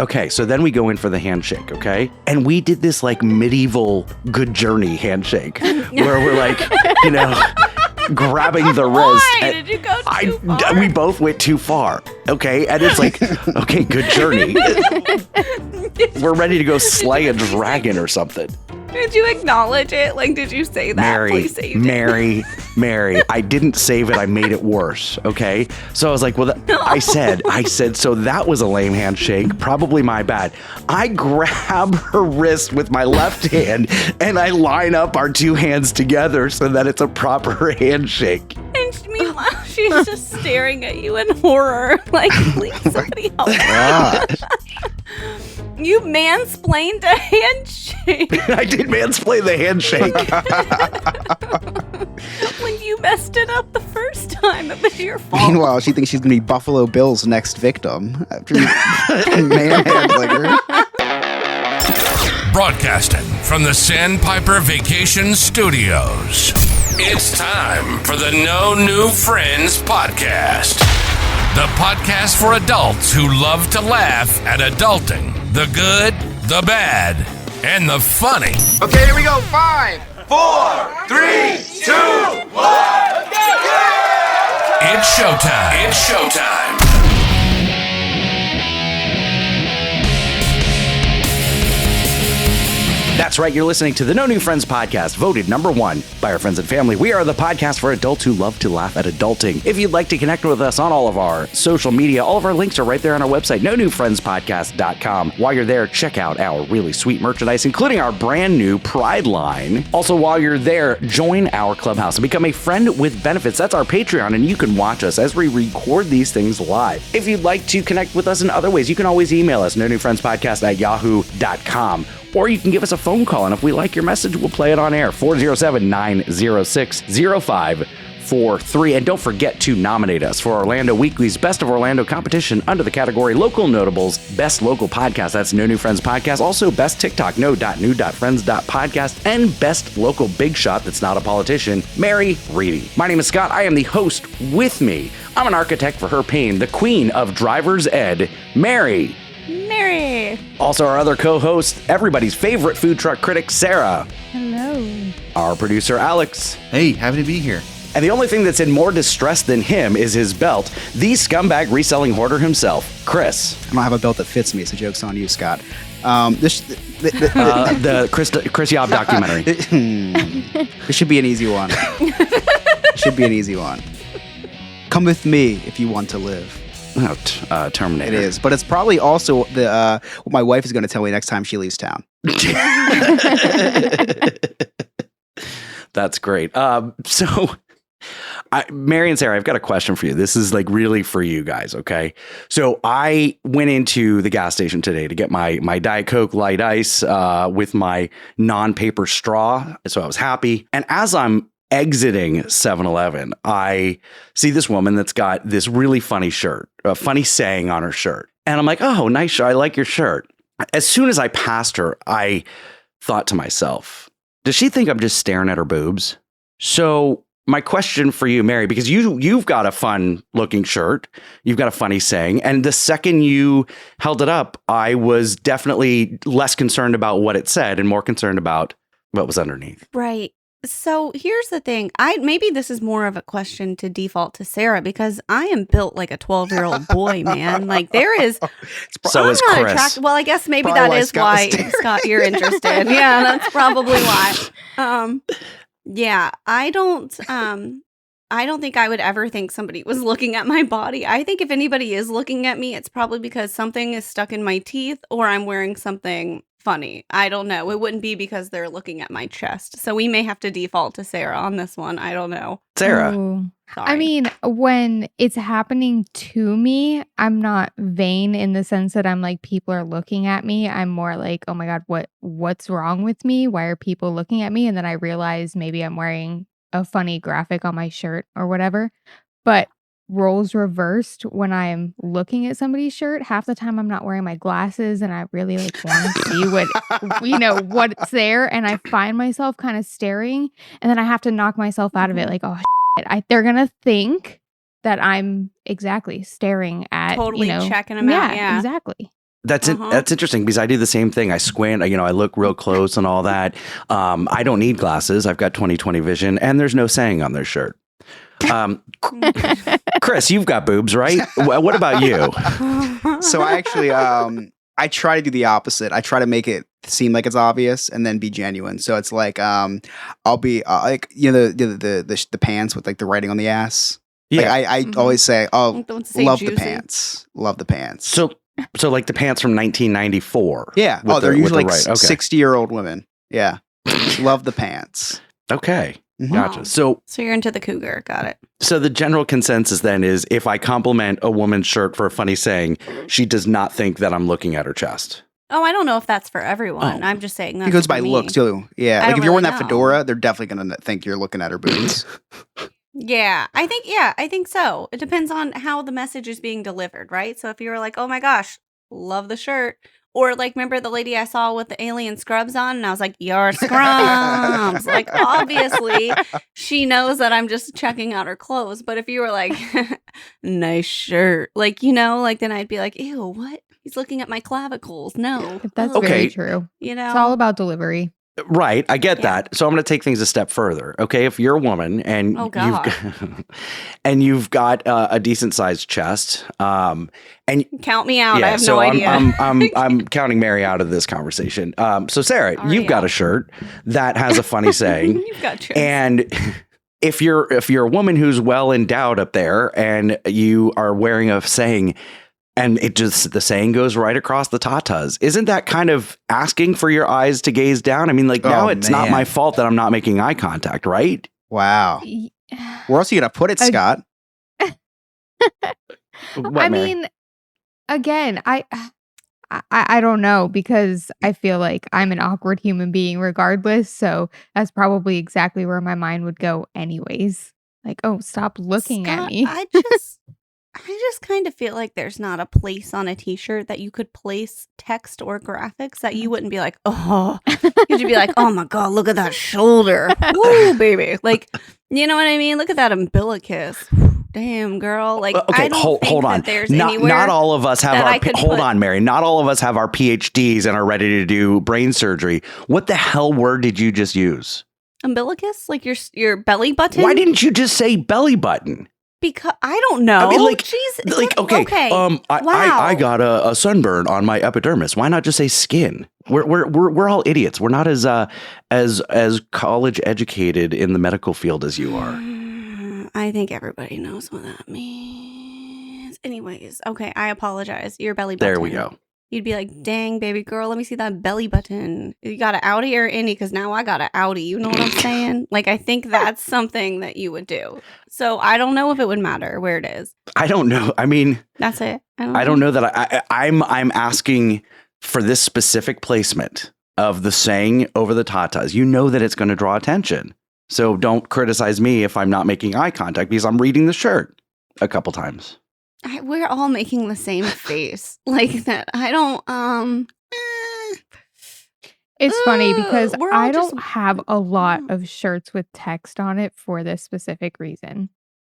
Okay, so then we go in for the handshake, okay? And we did this like medieval good journey handshake where we're like, grabbing the wrist. Why did you go too far? We both went too far, okay? And it's like, okay, good journey. We're ready to go slay a dragon or something. Did you acknowledge it? Like, did you say that? Please save it. Mary, I didn't save it. I made it worse, okay? So I was like, I said, so that was a lame handshake. Probably my bad. I grab her wrist with my left hand and I line up our two hands together so that it's a proper handshake. And meanwhile, she's just staring at you in horror. Like, please, somebody help me. You mansplained a handshake. I did mansplain the handshake. When you messed it up the first time, it was your fault. Meanwhile, she thinks she's going to be Buffalo Bill's next victim after manhandling her. Broadcasting from the Sandpiper Vacation Studios. It's time for the No New Friends podcast. The podcast for adults who love to laugh at adulting. The good, the bad, and the funny. Okay, here we go. 5, 4, 3, 2, 1. It's showtime. It's showtime. That's right, you're listening to the No New Friends podcast, voted number 1 by our friends and family. We are the podcast for adults who love to laugh at adulting. If you'd like to connect with us on all of our social media, all of our links are right there on our website, nonewfriendspodcast.com. While you're there, check out our really sweet merchandise, including our brand new Pride line. Also, while you're there, join our clubhouse and become a friend with benefits. That's our Patreon, and you can watch us as we record these things live. If you'd like to connect with us in other ways, you can always email us, nonewfriendspodcast@yahoo.com. Or you can give us a phone call, and if we like your message, we'll play it on air. 407-906-0543. And don't forget to nominate us for Orlando Weekly's Best of Orlando competition under the category Local Notables, Best Local Podcast. That's No New Friends Podcast. Also, Best TikTok, no.new.friends.podcast. And Best Local Big Shot that's not a politician, Mary Reedy. My name is Scott. I am the host. With me, I'm an architect for her pain, the queen of driver's ed, Mary. Also, our other co-host, everybody's favorite food truck critic, Sarah. Hello. Our producer, Alex. Hey, happy to be here. And the only thing that's in more distress than him is his belt. The scumbag reselling hoarder himself, Chris. I don't have a belt that fits me, so joke's on you, Scott. The Chris Yob documentary. This should be an easy one. Come with me if you want to live. Terminator. It is, but it's probably also what my wife is going to tell me next time she leaves town. That's great. Mary and Sarah, I've got a question for you. This is like really for you guys, okay? So I went into the gas station today to get my Diet Coke light ice with my non-paper straw. So I was happy. And as I'm exiting 7-Eleven, I see this woman that's got this really funny shirt, a funny saying on her shirt. And I'm like, oh, nice shirt. I like your shirt. As soon as I passed her, I thought to myself, does she think I'm just staring at her boobs? So my question for you, Mary, because you've got a fun looking shirt, you've got a funny saying. And the second you held it up, I was definitely less concerned about what it said and more concerned about what was underneath. Right. So here's the thing. Maybe this is more of a question to default to Sarah, because I am built like a 12-year-old boy, man. Like there is. So is Chris. Well, I guess maybe Probably that is why Scott, you're interested. Yeah, that's probably why. Yeah, I don't think I would ever think somebody was looking at my body. I think if anybody is looking at me, it's probably because something is stuck in my teeth or I'm wearing something funny. I don't know. It wouldn't be because they're looking at my chest. So we may have to default to Sarah on this one. I don't know. Sarah. Ooh. Sorry. I mean, when it's happening to me, I'm not vain in the sense that I'm like, people are looking at me. I'm more like, oh my God, what's wrong with me? Why are people looking at me? And then I realize maybe I'm wearing a funny graphic on my shirt or whatever. But roles reversed, when I'm looking at somebody's shirt, half the time I'm not wearing my glasses and I really like want to see what's there, and I find myself kind of staring, and then I have to knock myself out of it like, oh shit, they're gonna think that I'm exactly staring at totally checking them out. Yeah, exactly. That's that's interesting because I do the same thing. I squint, I look real close and all that. I don't need glasses. I've got 20/20 vision, and there's no saying on their shirt. Chris, you've got boobs, right? What about you? So I actually, I try to do the opposite. I try to make it seem like it's obvious and then be genuine. So it's like, I'll be like, the pants with like the writing on the ass. Yeah, like, I always say, oh, Don't say love juicy. the pants, love the pants. So like the pants from 1994. Yeah. with They're the- with usually the like right- okay. 60-year-old women. Yeah. Love the pants. Okay. Mhm. Gotcha. So So you're into the cougar. Got it. the general consensus then is if I compliment a woman's shirt for a funny saying, she does not think that I'm looking at her chest. Oh, I don't know if that's for everyone. Oh. I'm just saying that It goes by look too. Yeah. I Like don't if you're wearing really that know. fedora, they're definitely going to think you're looking at her boobs. Yeah, I think so. It depends on how the message is being delivered, right? So if you were like, "Oh my gosh, love the shirt," or like, remember the lady I saw with the alien scrubs on, and I was like, "Your scrubs!" Like, obviously, she knows that I'm just checking out her clothes. But if you were like, "Nice shirt," like then I'd be like, "Ew, what? He's looking at my clavicles." No, That's Ugh. very Okay. true. you know, It's all about delivery. Right. I get Yeah. that. So I'm going to take things a step further. Okay. If you're a woman and Oh, God. you've got a decent sized chest, and count me out. I have so no idea. I'm counting Mary out of this conversation. So Sarah, Already you've got out. a shirt that has a funny saying, You've got chest. and if you're a woman who's well endowed up there and you are wearing a saying, and the saying goes right across the tatas, isn't that kind of asking for your eyes to gaze down? I mean, like now Oh, it's not man. my fault that I'm not making eye contact, right? Wow. Y- Where else are you going to put it, I- Scott? What, I Mary? mean, again, I don't know because I feel like I'm an awkward human being regardless. So that's probably exactly where my mind would go anyways. Like, oh, stop looking at Scott, me. I just kind of feel like there's not a place on a t-shirt that you could place text or graphics that you wouldn't be like, oh, you'd be like, oh my God, look at that shoulder. Woo, baby. Like, you know what I mean? Look at that umbilicus. Damn, girl. Like, Okay, I don't hold think on. that there's Not anywhere. all of us have that our. I could Hold put- on, Mary. Not all of us have our PhDs and are ready to do brain surgery. What the hell word did you just use? Umbilicus? Like your belly button? Why didn't you just say belly button? Because I don't know. I mean, like- Jeez. Like, okay, Wow. I got a sunburn on my epidermis. Why not just say skin? We're all idiots. We're not as college educated in the medical field as you are. I think everybody knows what that means. Anyways, okay, I apologize. Your belly button. There we go. You'd be like, dang, baby girl, let me see that belly button. You got an outie or innie? Because now I got an outie. You know what I'm saying? Like, I think that's something that you would do. So I don't know if it would matter where it is. I don't know. I mean, That's it. I don't know that I'm asking for this specific placement of the saying over the tatas. You know that it's going to draw attention. So don't criticize me if I'm not making eye contact because I'm reading the shirt a couple times. We're all making the same face like that. I don't. It's funny because we're all I just- don't have a lot of shirts with text on it for this specific reason.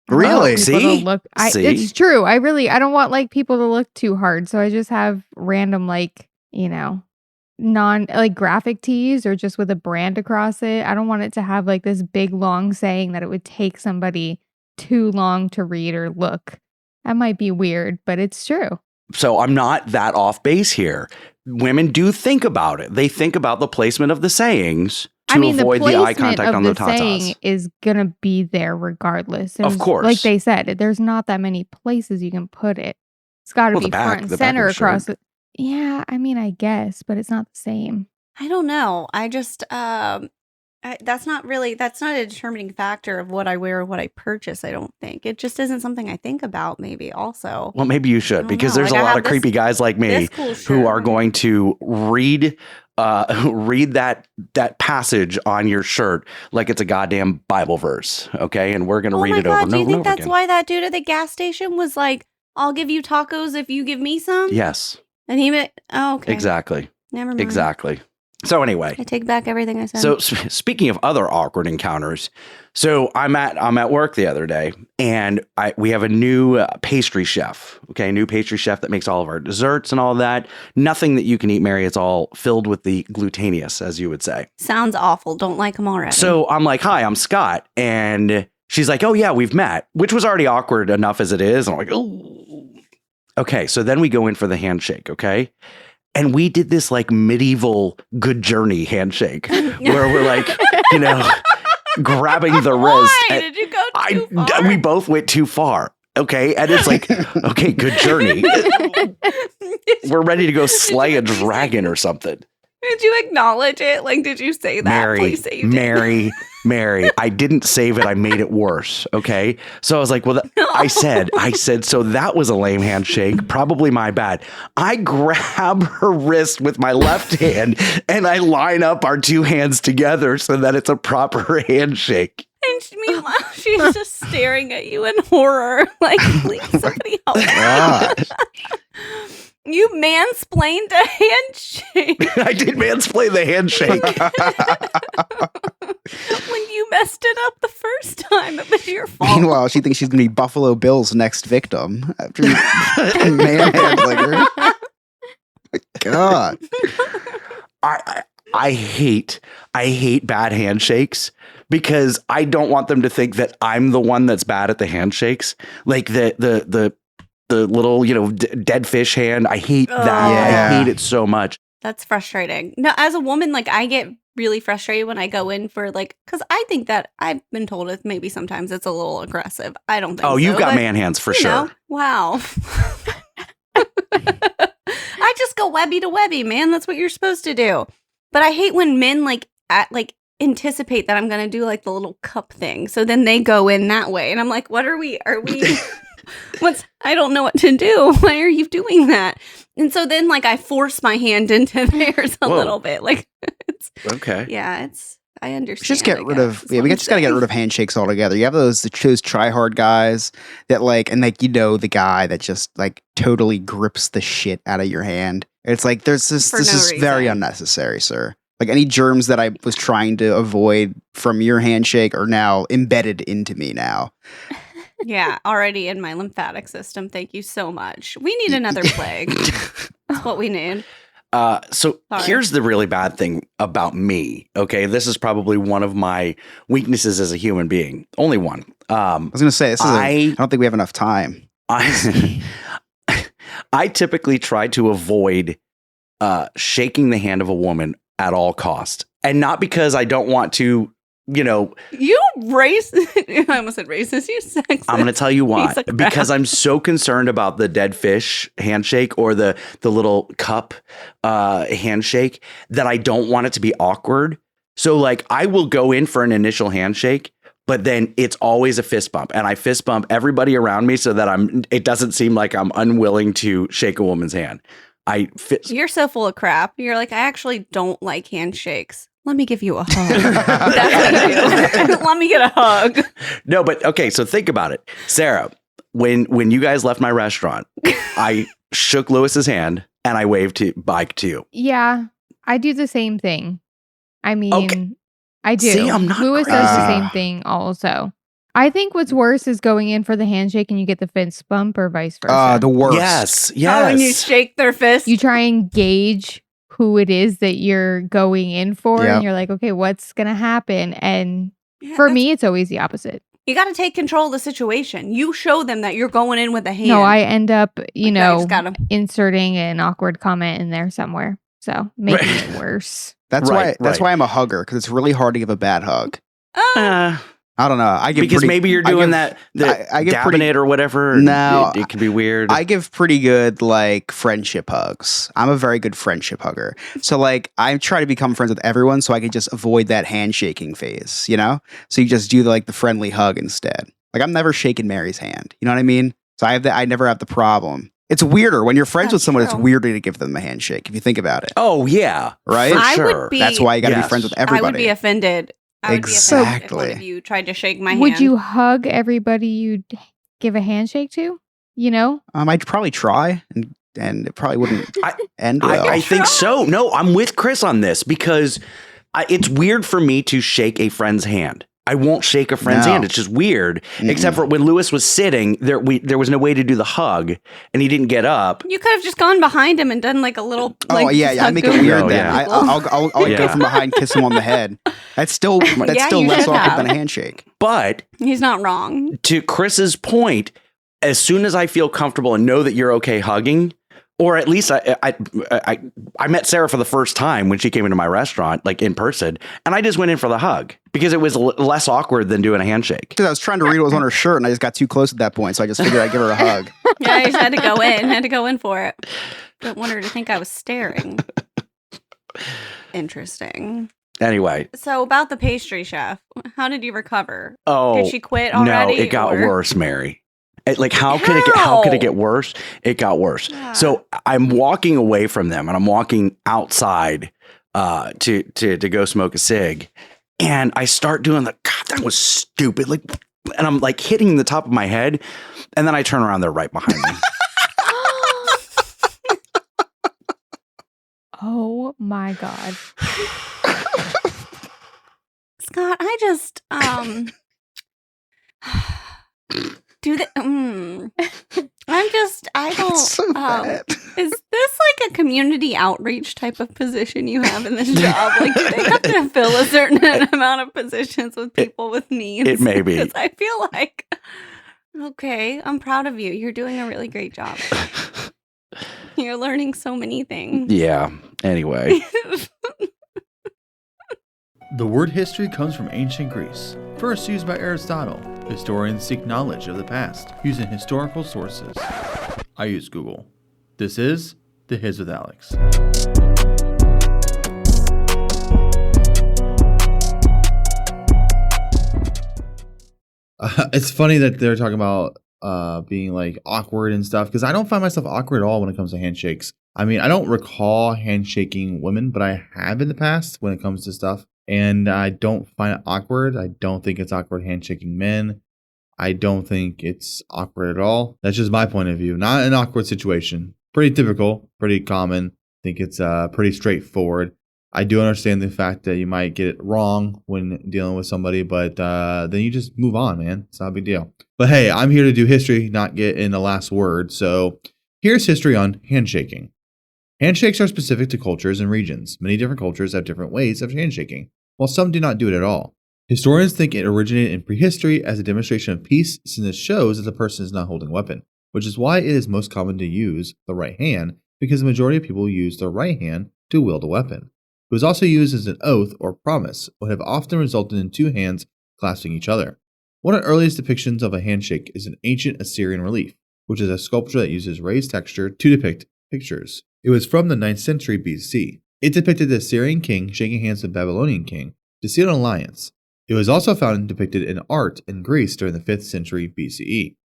Really? People to See? look, See? It's true. I don't want like people to look too hard. So I just have random like, non like graphic tees or just with a brand across it. I don't want it to have like this big long saying that it would take somebody too long to read or look. That might be weird, but it's true. So I'm not that off base here. Women do think about it. They think about the placement of the sayings to avoid the eye contact on the saying tatas. is gonna be there regardless. Of There's- course. like they said, there's not that many places you can put it. It's got to Well, be the back- front and the back of center the shirt. across it. Yeah, I mean, I guess, but it's not the same. I don't know. I just that's not a determining factor of what I wear or what I purchase. I don't think it just isn't something I think about. Maybe also Well, maybe you should don't because know. there's Like, a I lot have of creepy guys like me this cool who shirt. are going to read that passage on your shirt like it's a goddamn Bible verse, okay? And we're going to Oh read my it over God! and Do you over and think over that's again. why that dude at the gas station was like, "I'll give you tacos if you give me some"? Yes, And he meant, oh, okay, exactly. Never mind. Exactly. So anyway, I take back everything I said. so speaking of other awkward encounters, so I'm at work the other day, and we have a new pastry chef. Okay, new pastry chef that makes all of our desserts and all that. Nothing that you can eat, Mary. It's all filled with the gluteneous, as you would say. Sounds awful. Don't like them already. So I'm like, "Hi, I'm Scott," and she's like, "Oh yeah, we've met," which was already awkward enough as it is. And I'm like, "Oh, okay." So then we go in for the handshake. Okay. And we did this like medieval good journey handshake where we're like, grabbing the wrist. Why did you go too far? We both went too far. Okay. And it's like, okay, good journey. We're ready to go slay a dragon or something. Did you acknowledge it? Like, did you say that? Please say you did. Mary, I didn't save it. I made it worse. Okay. So I was like, well, I said, so that was a lame handshake. Probably my bad. I grab her wrist with my left hand and I line up our two hands together so that it's a proper handshake. And meanwhile, she's just staring at you in horror. Like, please, somebody help me. You mansplained a handshake. I did mansplain the handshake. When you messed it up the first time, it was your fault. Meanwhile, she thinks she's going to be Buffalo Bill's next victim after manhandling her. God. I hate bad handshakes because I don't want them to think that I'm the one that's bad at the handshakes. Like the little, dead fish hand. I hate that. Yeah. I hate it so much. That's frustrating. No, as a woman, like, I get really frustrated when I go in for, like, because I think that I've been told it maybe sometimes it's a little aggressive. I don't think Oh, you've got man hands for sure. Wow. I just go webby to webby, man. That's what you're supposed to do. But I hate when men, anticipate that I'm going to do, like, the little cup thing. So then they go in that way. And I'm like, what are we? I don't know what to do. Why are you doing that? And so then, like, I force my hand into theirs a little bit. Like, it's okay. Yeah, I understand. Just get rid of, we just got to get rid of handshakes altogether. You have those try hard guys that the guy that just like totally grips the shit out of your hand. It's like, this is very unnecessary, sir. Like, any germs that I was trying to avoid from your handshake are now embedded into me now. Yeah, already in my lymphatic system. Thank you so much. We need another plague. That's what we need. So here's the really bad thing about me. Okay, this is probably one of my weaknesses as a human being. Only one. I was going to say, I don't think we have enough time. I typically try to avoid shaking the hand of a woman at all cost, and not because I don't want to. You racist. I almost said racist. You sexist. I'm going to tell you why. Because I'm so concerned about the dead fish handshake or the little cup handshake that I don't want it to be awkward. So, like, I will go in for an initial handshake, but then it's always a fist bump. And I fist bump everybody around me so that it doesn't seem like I'm unwilling to shake a woman's hand. You're so full of crap. You're like, I actually don't like handshakes. Let me give you a hug. Let me get a hug. No, but okay. So think about it, Sarah. When you guys left my restaurant, I shook Lewis's hand and I waved bye to you. Yeah, I do the same thing. I mean, okay. I do. See, I'm not Lewis does the same thing also. I think what's worse is going in for the handshake and you get the fist bump or vice versa. The worst. Yes. Oh, and you shake their fist. You try and gauge who it is that you're going in for, and you're like, okay, what's gonna happen? And for me, it's always the opposite. You got to take control of the situation. You show them that you're going in with a hand. No, I end up, inserting an awkward comment in there somewhere, so making it worse. That's why I'm a hugger, because it's really hard to give a bad hug. I don't know. Maybe you're doing dabbing it or whatever. No, it can be weird. I give pretty good friendship hugs. I'm a very good friendship hugger. So I try to become friends with everyone so I can just avoid that handshaking phase. So you just do the friendly hug instead. I'm never shaking Mary's hand. You know what I mean? So I never have the problem. It's weirder when you're friends with someone. It's weirder to give them a handshake if you think about it. Oh yeah, right. For sure. That's why you got to be friends with everybody. I would be offended. Exactly. If one of you tried to shake my hand. Would you hug everybody you'd give a handshake to? I'd probably try and and it probably wouldn't end well. I think so. No, I'm with Chris on this because it's weird for me to shake a friend's hand. I won't shake a friend's hand. It's just weird. Except for when Lewis was sitting, there was no way to do the hug, and he didn't get up. You could have just gone behind him and done like a little. I make it weird then. Yeah. I'll go from behind, kiss him on the head. That's still less awkward than a handshake. But he's not wrong. To Chris's point, as soon as I feel comfortable and know that you're okay hugging, or at least I met Sarah for the first time when she came into my restaurant, like in person, and I just went in for the hug because it was less awkward than doing a handshake. Because I was trying to read what was on her shirt, and I just got too close at that point, so I just figured I'd give her a hug. Yeah, I just had to go in for it. Don't want her to think I was staring. Interesting. Anyway. So about the pastry chef, how did you recover? Oh, did she quit already? No, it got worse, Mary. Like how could it get worse? It got worse. Yeah. So I'm walking away from them and I'm walking outside to go smoke a cig, and I start doing God, that was stupid. Like, and I'm like hitting the top of my head, and then I turn around, they're right behind me. Oh my God. Scott, I just I don't so bad. Is this like a community outreach type of position you have in this job? Like, do they have to fill a certain amount of positions with people with needs? It may be. Because I feel like, okay, I'm proud of you. You're doing a really great job. You're learning so many things. Yeah. Anyway. The word history comes from ancient Greece, first used by Aristotle. Historians seek knowledge of the past using historical sources. I use Google. This is The Hiz with Alex. It's funny that they're talking about being like awkward and stuff, because I don't find myself awkward at all when it comes to handshakes. I mean, I don't recall handshaking women, but I have in the past when it comes to stuff. And I don't find it awkward. I don't think it's awkward handshaking men. I don't think it's awkward at all. That's just my point of view. Not an awkward situation. Pretty typical, pretty common. I think it's pretty straightforward. I do understand the fact that you might get it wrong when dealing with somebody, but then you just move on, man. It's not a big deal. But hey, I'm here to do history, not get in the last word. So here's history on handshaking. Handshakes are specific to cultures and regions. Many different cultures have different ways of handshaking, while some do not do it at all. Historians think it originated in prehistory as a demonstration of peace, since it shows that the person is not holding a weapon, which is why it is most common to use the right hand, because the majority of people use their right hand to wield a weapon. It was also used as an oath or promise, would have often resulted in two hands clasping each other. One of the earliest depictions of a handshake is an ancient Assyrian relief, which is a sculpture that uses raised texture to depict pictures. It was from the 9th century BC. It depicted the Assyrian king shaking hands with the Babylonian king to seal an alliance. It was also found depicted in art in Greece during the 5th century BCE.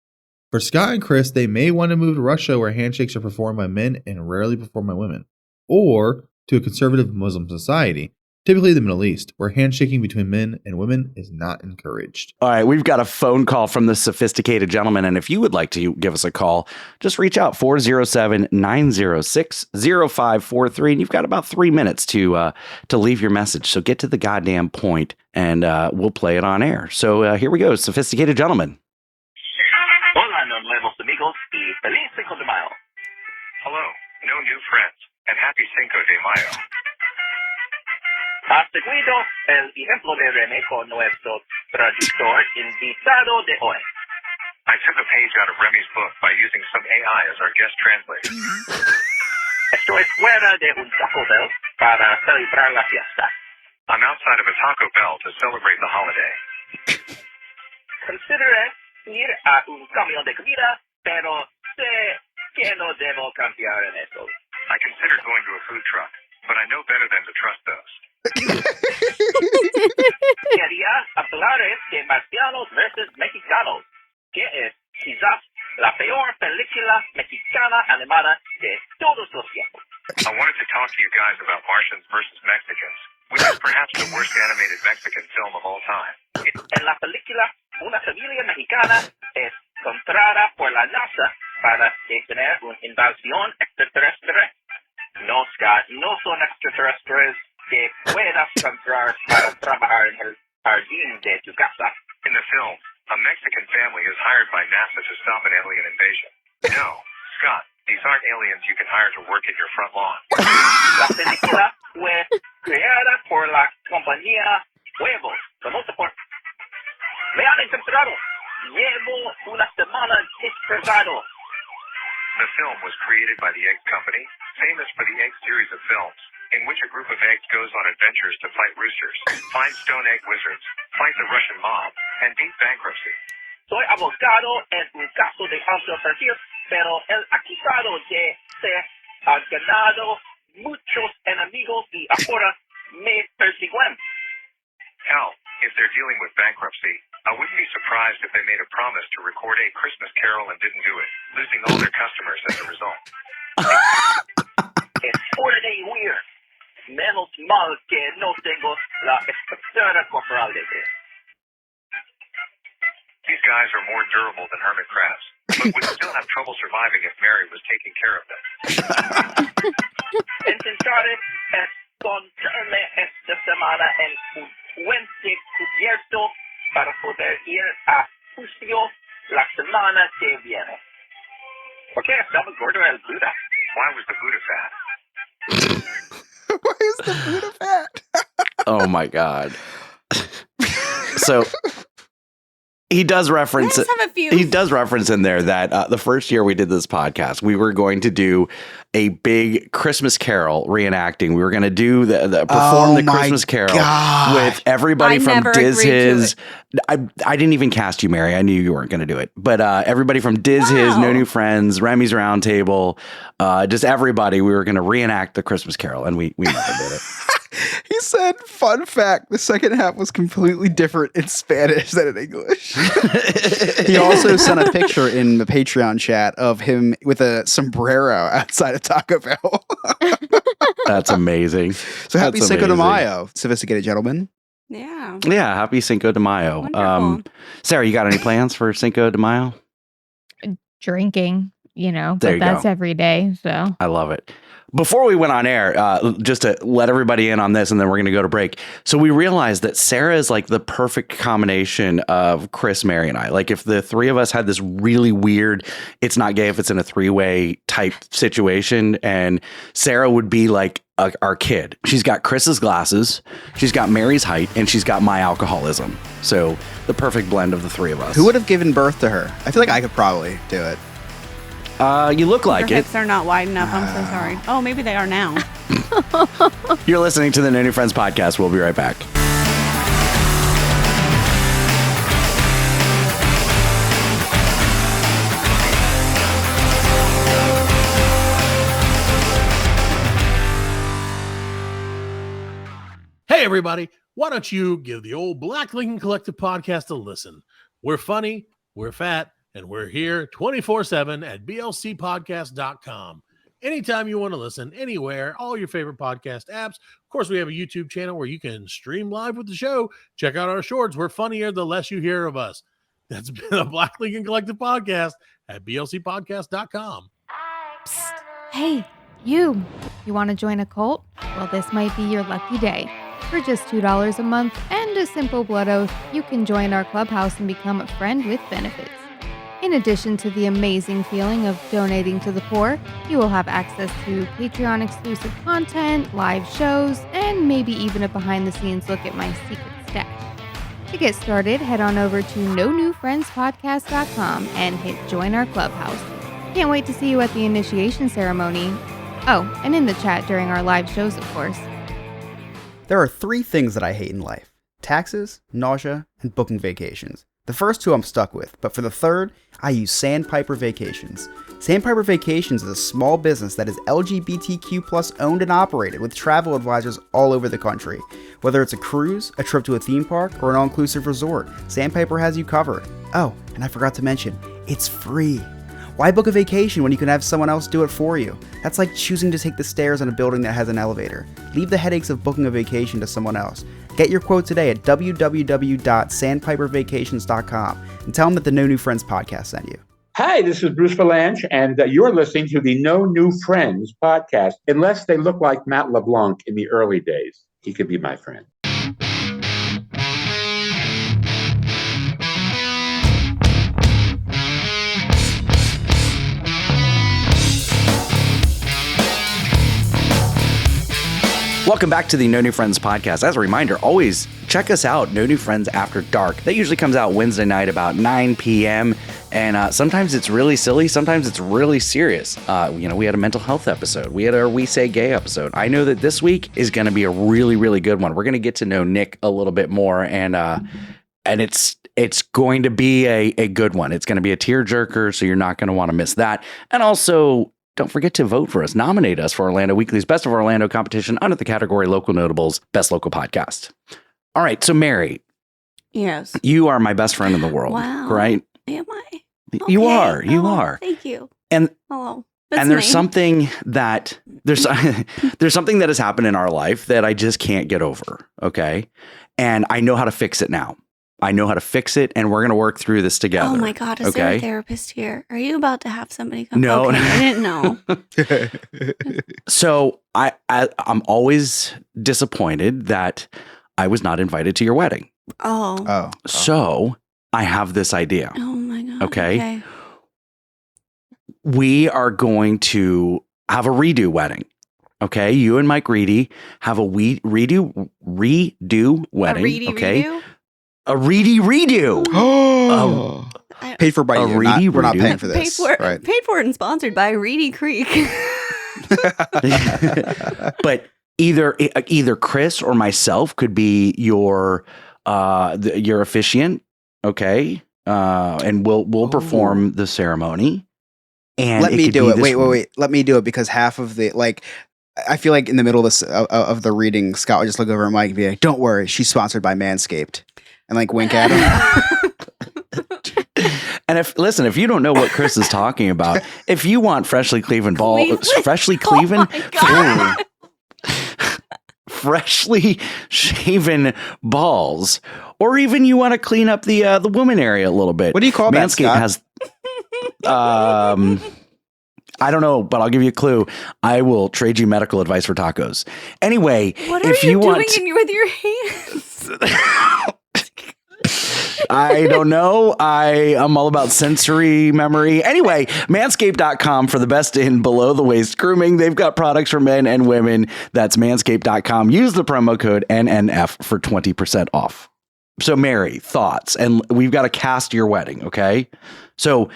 For Scott and Chris, they may want to move to Russia, where handshakes are performed by men and rarely performed by women, or to a conservative Muslim society, typically the Middle East, where handshaking between men and women is not encouraged. All right, we've got a phone call from the sophisticated gentleman, and if you would like to give us a call, just reach out 407-906-0543, and you've got about 3 minutes to leave your message. So get to the goddamn point, and we'll play it on air. So here we go, sophisticated gentleman. Hola, nuevos amigos, y feliz Cinco de Mayo. Hello, no new friends, and happy Cinco de Mayo. Seguido el ejemplo de René con nuestro traductor invitado de hoy. I took a page out of Remy's book by using some AI as our guest translator. Estoy fuera de un Taco Bell para celebrar la fiesta. I'm outside of a Taco Bell to celebrate the holiday. Consideré ir a un camión de comida, pero sé que no debo confiar en eso. I considered going to a food truck, but I know better than to trust those. Quería hablarles de Marcianos versus Mexicanos, que es quizás la peor película mexicana animada de todos los tiempos. I wanted to talk to you guys about Martians versus Mexicans, which is perhaps the worst animated Mexican film of all time. En la película, una familia mexicana es contratada por la NASA para detener una invasión extraterrestre extraterrestre. No son extraterrestres que puedas comprar para trabajar en el jardín de tu casa. In the film, a Mexican family is hired by NASA to stop an alien invasion. No, Scott, these aren't aliens you can hire to work in your front lawn. La película fue creada por la compañía Huevos. Famosa por... Me han encontrado. Llevo una semana dispersado. The film was created by the Egg Company, famous for the Egg series of films, in which a group of eggs goes on adventures to fight roosters, find stone egg wizards, fight the Russian mob, and beat bankruptcy. Soy abogado en un caso de alto perfil, pero el acusado de ser ha ganado muchos enemigos y ahora me persiguen. Hell, if they're dealing with bankruptcy, I wouldn't be surprised if they made a promise to record a Christmas Carol and didn't do it, losing all their customers as a result. Es hora de huir. Menos mal que no tengo la estructura corporal de él. These guys are more durable than hermit crabs, but would still have trouble surviving if Mary was taking care of them. Intentaré encontrarme esta semana en un puente cubierto para poder ir a Justo la semana que viene. ¿Por qué estaba gordo el Buda? Why was the Buddha fat? Why is the Buddha fat? Oh my God. So he does reference Let's have a few. He does reference in there that the first year we did this podcast, we were going to do a big Christmas Carol reenacting. We were going to do perform the Christmas Carol with everybody from Diz His. I didn't even cast you, Mary. I knew you weren't going to do it, but everybody from Diz His, No New Friends, Remy's Roundtable, just everybody. We were going to reenact the Christmas Carol, and we never did it. He said, fun fact, the second half was completely different in Spanish than in English. He also sent a picture in the Patreon chat of him with a sombrero outside of Taco Bell. That's amazing. So happy Cinco de Mayo, sophisticated gentlemen. Yeah. Yeah, happy Cinco de Mayo. Wonderful. Sarah, you got any plans for Cinco de Mayo? Drinking, There but you that's go. every day. So I love it. Before we went on air, just to let everybody in on this, and then we're going to go to break. So we realized that Sarah is like the perfect combination of Chris, Mary, and I. Like if the three of us had this really weird, it's not gay if it's in a three-way type situation, and Sarah would be like our kid. She's got Chris's glasses, she's got Mary's height, and she's got my alcoholism. So the perfect blend of the three of us. Who would have given birth to her? I feel like I could probably do it. You look like Your it. hips are not wide enough. I'm so sorry. Oh, maybe they are now. You're listening to the No New Friends podcast. We'll be right back. Hey, everybody. Why don't you give the old Black Lincoln Collective podcast a listen? We're funny, we're fat, and we're here 24/7 at blcpodcast.com. Anytime you want to listen, anywhere, all your favorite podcast apps. Of course, we have a YouTube channel where you can stream live with the show. Check out our shorts. We're funnier the less you hear of us. That's been the Black Lincoln Collective podcast at blcpodcast.com. Psst. Hey, you want to join a cult? Well, this might be your lucky day. For just $2 a month and a simple blood oath, you can join our clubhouse and become a friend with benefits. In addition to the amazing feeling of donating to the poor, you will have access to Patreon exclusive content, live shows, and maybe even a behind-the-scenes look at my secret stash. To get started, head on over to NoNewFriendsPodcast.com and hit join our clubhouse. Can't wait to see you at the initiation ceremony. Oh, and in the chat during our live shows, of course. There are 3 things that I hate in life: taxes, nausea, and booking vacations. The first 2 I'm stuck with, but for the third, I use Sandpiper Vacations. Sandpiper Vacations is a small business that is LGBTQ+ owned and operated with travel advisors all over the country. Whether it's a cruise, a trip to a theme park, or an all-inclusive resort, Sandpiper has you covered. Oh, and I forgot to mention, it's free. Why book a vacation when you can have someone else do it for you? That's like choosing to take the stairs in a building that has an elevator. Leave the headaches of booking a vacation to someone else. Get your quote today at www.sandpipervacations.com and tell them that the No New Friends podcast sent you. Hi, this is Bruce Valanche, and you're listening to the No New Friends podcast. Unless they look like Matt LeBlanc in the early days, he could be my friend. Welcome back to the No New Friends podcast. As a reminder, always check us out, No New Friends After Dark. That usually comes out Wednesday night about 9 p.m. And sometimes it's really silly. Sometimes it's really serious. We had a mental health episode. We had our We Say Gay episode. I know that this week is going to be a really, really good one. We're going to get to know Nick a little bit more, and it's going to be a good one. It's going to be a tearjerker, so you're not going to want to miss that. And also, don't forget to vote for us. Nominate us for Orlando Weekly's Best of Orlando competition under the category Local Notables Best Local Podcast. All right. So, Mary. Yes. You are my best friend in the world. Wow. Right? Am I? You Okay. are. You Oh, are. Thank you. And Hello. and there's something that there's something that has happened in our life that I just can't get over. Okay. And I know how to fix it now. I know how to fix it, and we're going to work through this together. Oh my God, is there a therapist here? Are you about to have somebody come? No, Okay, no. I didn't know. So I'm always disappointed that I was not invited to your wedding. Oh. So I have this idea. Oh my God. Okay. We are going to have a redo wedding. Okay. You and Mike Reedy have a redo wedding. Redo? A Reedy redo. Oh. Paid for by A you. Reedy We're not redo. paying for this. Paid for and sponsored by Reedy Creek. But either Chris or myself could be your officiant. Okay. And we'll perform the ceremony. And Let me could do be it. this Wait. Let me do it because half of the I feel like in the middle of this of the reading, Scott would just look over at Mike and be like, "Don't worry, she's sponsored by Manscaped," and like wink at him. And if you don't know what Chris is talking about, if you want freshly shaven balls, or even you want to clean up the woman area a little bit, What do you call that, Manscaped Scott? has I don't know, but I'll give you a clue. I will trade you medical advice for tacos. Anyway, What are if you doing want, with your hands? I don't know. I am all about sensory memory. Anyway, manscaped.com for the best in below the waist grooming. They've got products for men and women. That's manscaped.com. Use the promo code NNF for 20% off. So, Mary, thoughts? And we've got to cast your wedding, okay? So,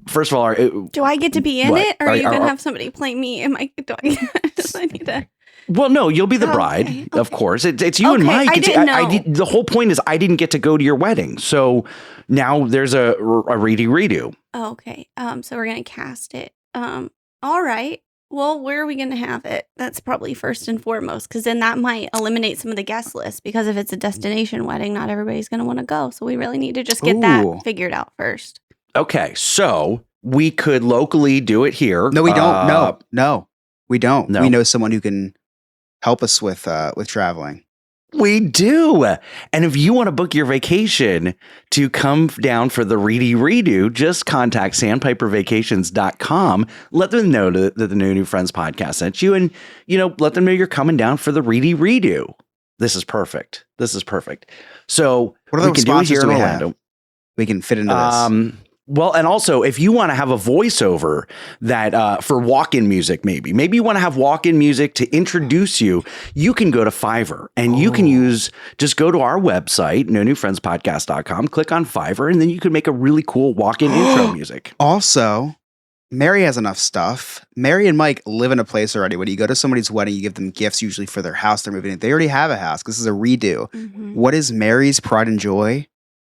first of all, Do I get to be in What? it, or are you going to have somebody play me? I need to. well, no, you'll be the bride, of course. It's you and Okay, Mike. I didn't know. The whole point is I didn't get to go to your wedding. So now there's a redo. Oh, okay. So we're going to cast it. All right. Well, where are we going to have it? That's probably first and foremost, because then that might eliminate some of the guest list. Because if it's a destination wedding, not everybody's going to want to go. So we really need to just get that figured out first. Okay, so we could locally do it here. No, we don't. No, we don't. No. We know someone who can help us with traveling. We do. And if you want to book your vacation to come down for the Reedy Redo, just contact sandpipervacations.com. Let them know that the New Friends podcast sent you, and, let them know you're coming down for the Reedy Redo. This is perfect. So What other we can do it sponsors here in do we Orlando. have? We can fit into this. Well, and also if you want to have a voiceover that for walk-in music, maybe you want to have walk-in music to introduce you, you can go to Fiverr and you can just go to our website, nonewfriendspodcast.com, click on Fiverr, and then you can make a really cool walk-in intro music. Also, Mary has enough stuff. Mary and Mike live in a place already. When you go to somebody's wedding, you give them gifts usually for their house they're moving in. They already have a house. This is a redo. Mm-hmm. What is Mary's pride and joy?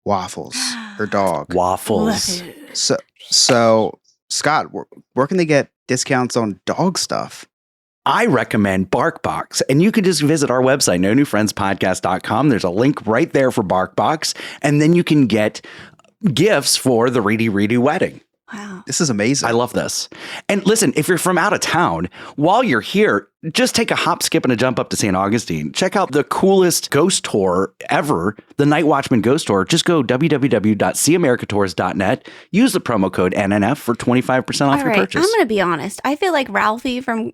Waffles. Her dog. Waffles. So Scott, where can they get discounts on dog stuff? I recommend BarkBox, and you can just visit our website, nonewfriendspodcast.com. There's a link right there for BarkBox, and then you can get gifts for the Reedy Redo wedding. Wow. This is amazing. I love this. And listen, if you're from out of town, while you're here, just take a hop, skip, and a jump up to St. Augustine. Check out the coolest ghost tour ever, the Night Watchman Ghost Tour. Just go www.seamericatours.net. Use the promo code NNF for 25% off your purchase. I'm going to be honest. I feel like Ralphie from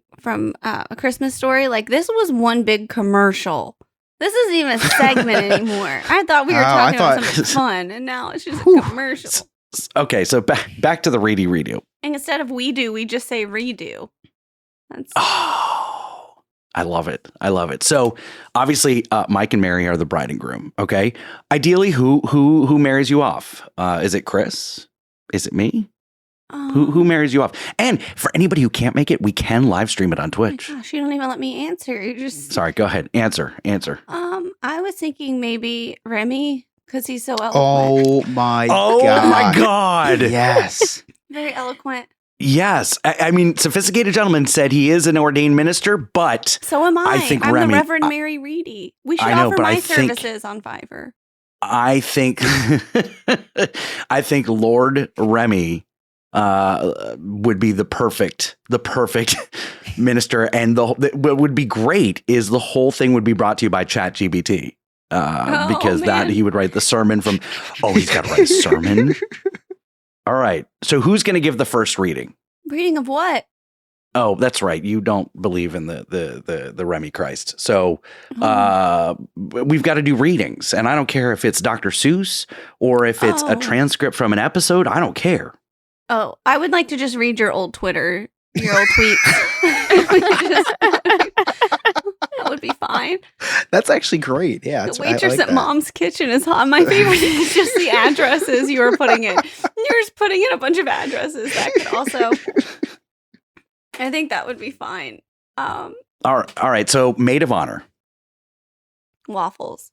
A Christmas Story, like this was one big commercial. This isn't even a segment anymore. I thought we were talking about something fun, and now it's just a commercial. Okay, so back to the ready redo. And instead of we do, we just say redo. Oh, I love it. I love it. So obviously, Mike and Mary are the bride and groom. Okay. Ideally, who marries you off? Is it Chris? Is it me? Who marries you off? And for anybody who can't make it, we can live stream it on Twitch. Oh my gosh, you don't even let me answer. You just Sorry. Go ahead. Answer. I was thinking maybe Remy because he's so eloquent. Oh my God. Yes. Very eloquent. Yes. I mean, Sophisticated Gentleman said he is an ordained minister, but so am I. I think I'm Remy, the Reverend Mary Reedy. We should offer my services on Fiverr. I think Lord Remy would be the perfect minister, and what would be great is the whole thing would be brought to you by ChatGPT, because he would write the sermon from. Oh, he's got to write a sermon. All right, so who's going to give the first reading? Reading of what? Oh, that's right. You don't believe in the Remy Christ, so we've got to do readings, and I don't care if it's Dr. Seuss or if it's a transcript from an episode. I don't care. Oh, I would like to just read your old Twitter, your old tweets. That would be fine. That's actually great. Yeah. The waitress at Mom's Kitchen is hot. My favorite is just the addresses you were putting in. You're just putting in a bunch of addresses. That could also, I think that would be fine. All right. So maid of honor. Waffles.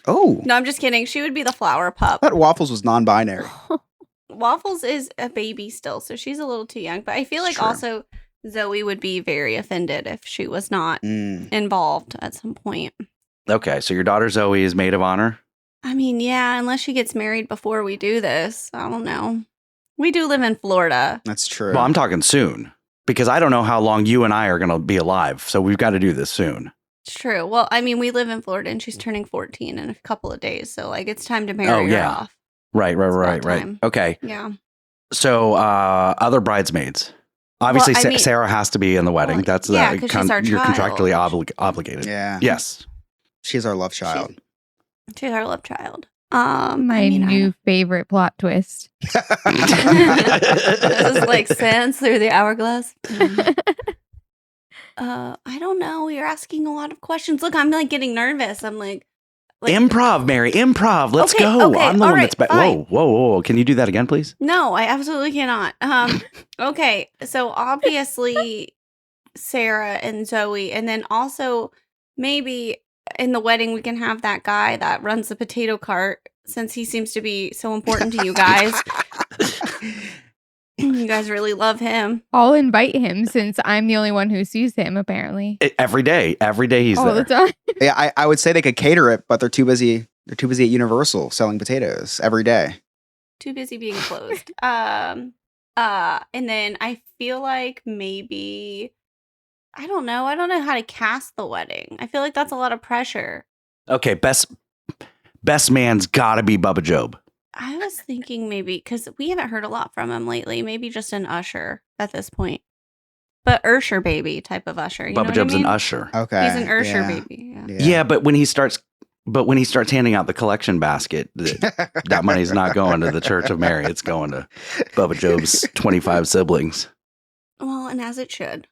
Oh. No, I'm just kidding. She would be the flower pup. I thought Waffles was non-binary. Waffles is a baby still, so she's a little too young. But I feel like also Zoe would be very offended if she was not involved at some point. Okay, so your daughter Zoe is maid of honor? I mean, yeah, unless she gets married before we do this. I don't know. We do live in Florida. That's true. Well, I'm talking soon, because I don't know how long you and I are going to be alive, so we've got to do this soon. It's true. Well, I mean, we live in Florida, and she's turning 14 in a couple of days, so like it's time to marry her off. Right. Okay. Yeah. So, other bridesmaids. Obviously, Sarah has to be in the wedding. That's she's our you're child. contractually obligated. Yeah. Yes. She's our love child. She's our love child. My new favorite plot twist. This is like sands through the hourglass. I don't know. You're asking a lot of questions. Look, I'm like getting nervous. I'm like improv, Mary. Improv. Let's go. Okay, I'm the one right, that's back. Whoa. Can you do that again, please? No, I absolutely cannot. Okay. So obviously Sarah and Zoe, and then also maybe in the wedding we can have that guy that runs the potato cart, since he seems to be so important to you guys. You guys really love him. I'll invite him since I'm the only one who sees him, apparently. Every day he's all there. the time. Yeah, I would say they could cater it, but they're too busy. They're too busy at Universal selling potatoes every day. Too busy being closed. And then I feel like maybe I don't know how to cast the wedding. I feel like that's a lot of pressure. Okay, best man's gotta be Bubba Job. I was thinking maybe, because we haven't heard a lot from him lately, maybe just an usher at this point. But Ursher baby type of usher. Bubba Job's an usher. Okay. He's an Ursher baby. Yeah, but when he starts handing out the collection basket, that money's not going to the Church of Mary. It's going to Bubba Job's 25 siblings. Well, and as it should.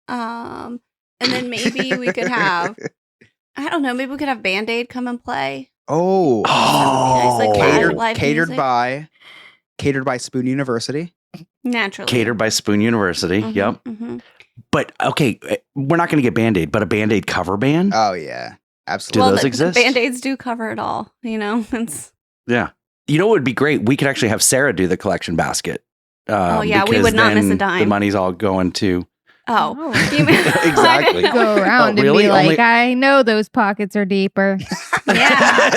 And then maybe we could have, I don't know, maybe we could have Band-Aid come and play. Oh, Like catered by Spoon University. Naturally. Catered by Spoon University. Mm-hmm, Yep. Mm-hmm. But okay, we're not going to get Band-Aid, but a Band-Aid cover band? Oh, yeah. Absolutely. Do those exist? Band-Aids do cover it all, It's yeah. You know what would be great? We could actually have Sarah do the collection basket. We would not miss a dime. The money's all going to Oh, Oh. you mean Exactly. Go around and really? be like, Only- I know those pockets are deeper. Yeah.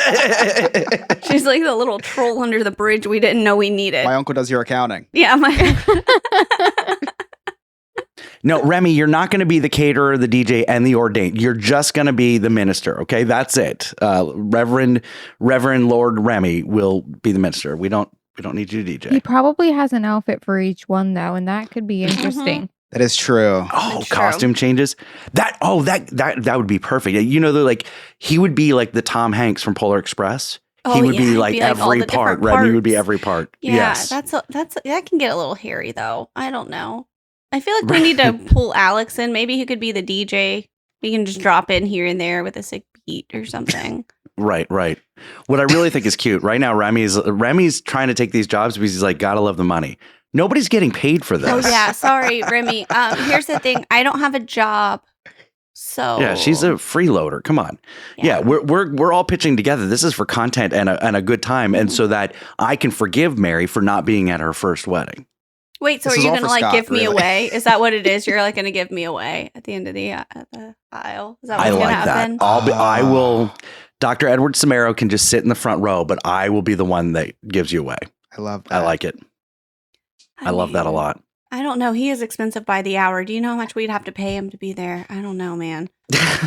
She's like the little troll under the bridge we didn't know we needed. My uncle does your accounting. Yeah, No, Remy, you're not going to be the caterer, the DJ, and the ordained. You're just going to be the minister. Okay, that's it. Reverend Lord Remy will be the minister. We don't need you to He DJ. probably has an outfit for each one though, and that could be interesting. That is true. Oh, That's true. costume changes. That would be perfect. You know, like he would be like the Tom Hanks from Polar Express. Oh, He would yeah, be he'd like be, like, all every the part. different Remy would be parts. every part. Yeah, Yes. that can get a little hairy though. I don't know. I feel like we need to pull Alex in. Maybe he could be the DJ. He can just drop in here and there with a sick beat or something. Right. What I really think is cute right now, Remy's trying to take these jobs because he's like, gotta love the money. Nobody's getting paid for this. Oh yeah, sorry, Remy. Here's the thing. I don't have a job. So Yeah, she's a freeloader. Come on. Yeah, we're all pitching together. This is for content and a good time, and so that I can forgive Mary for not being at her first wedding. Wait, so This are is you all gonna for like Scott, give me really. away? Is that what it is? You're like gonna give me away at the end of the aisle? Is that what's I gonna like happen? that. I will. Dr. Edward Samaro can just sit in the front row, but I will be the one that gives you away. I love that. I like it. I love that a mean, lot. I don't know. He is expensive by the hour. Do you know how much we'd have to pay him to be there? I don't know, man.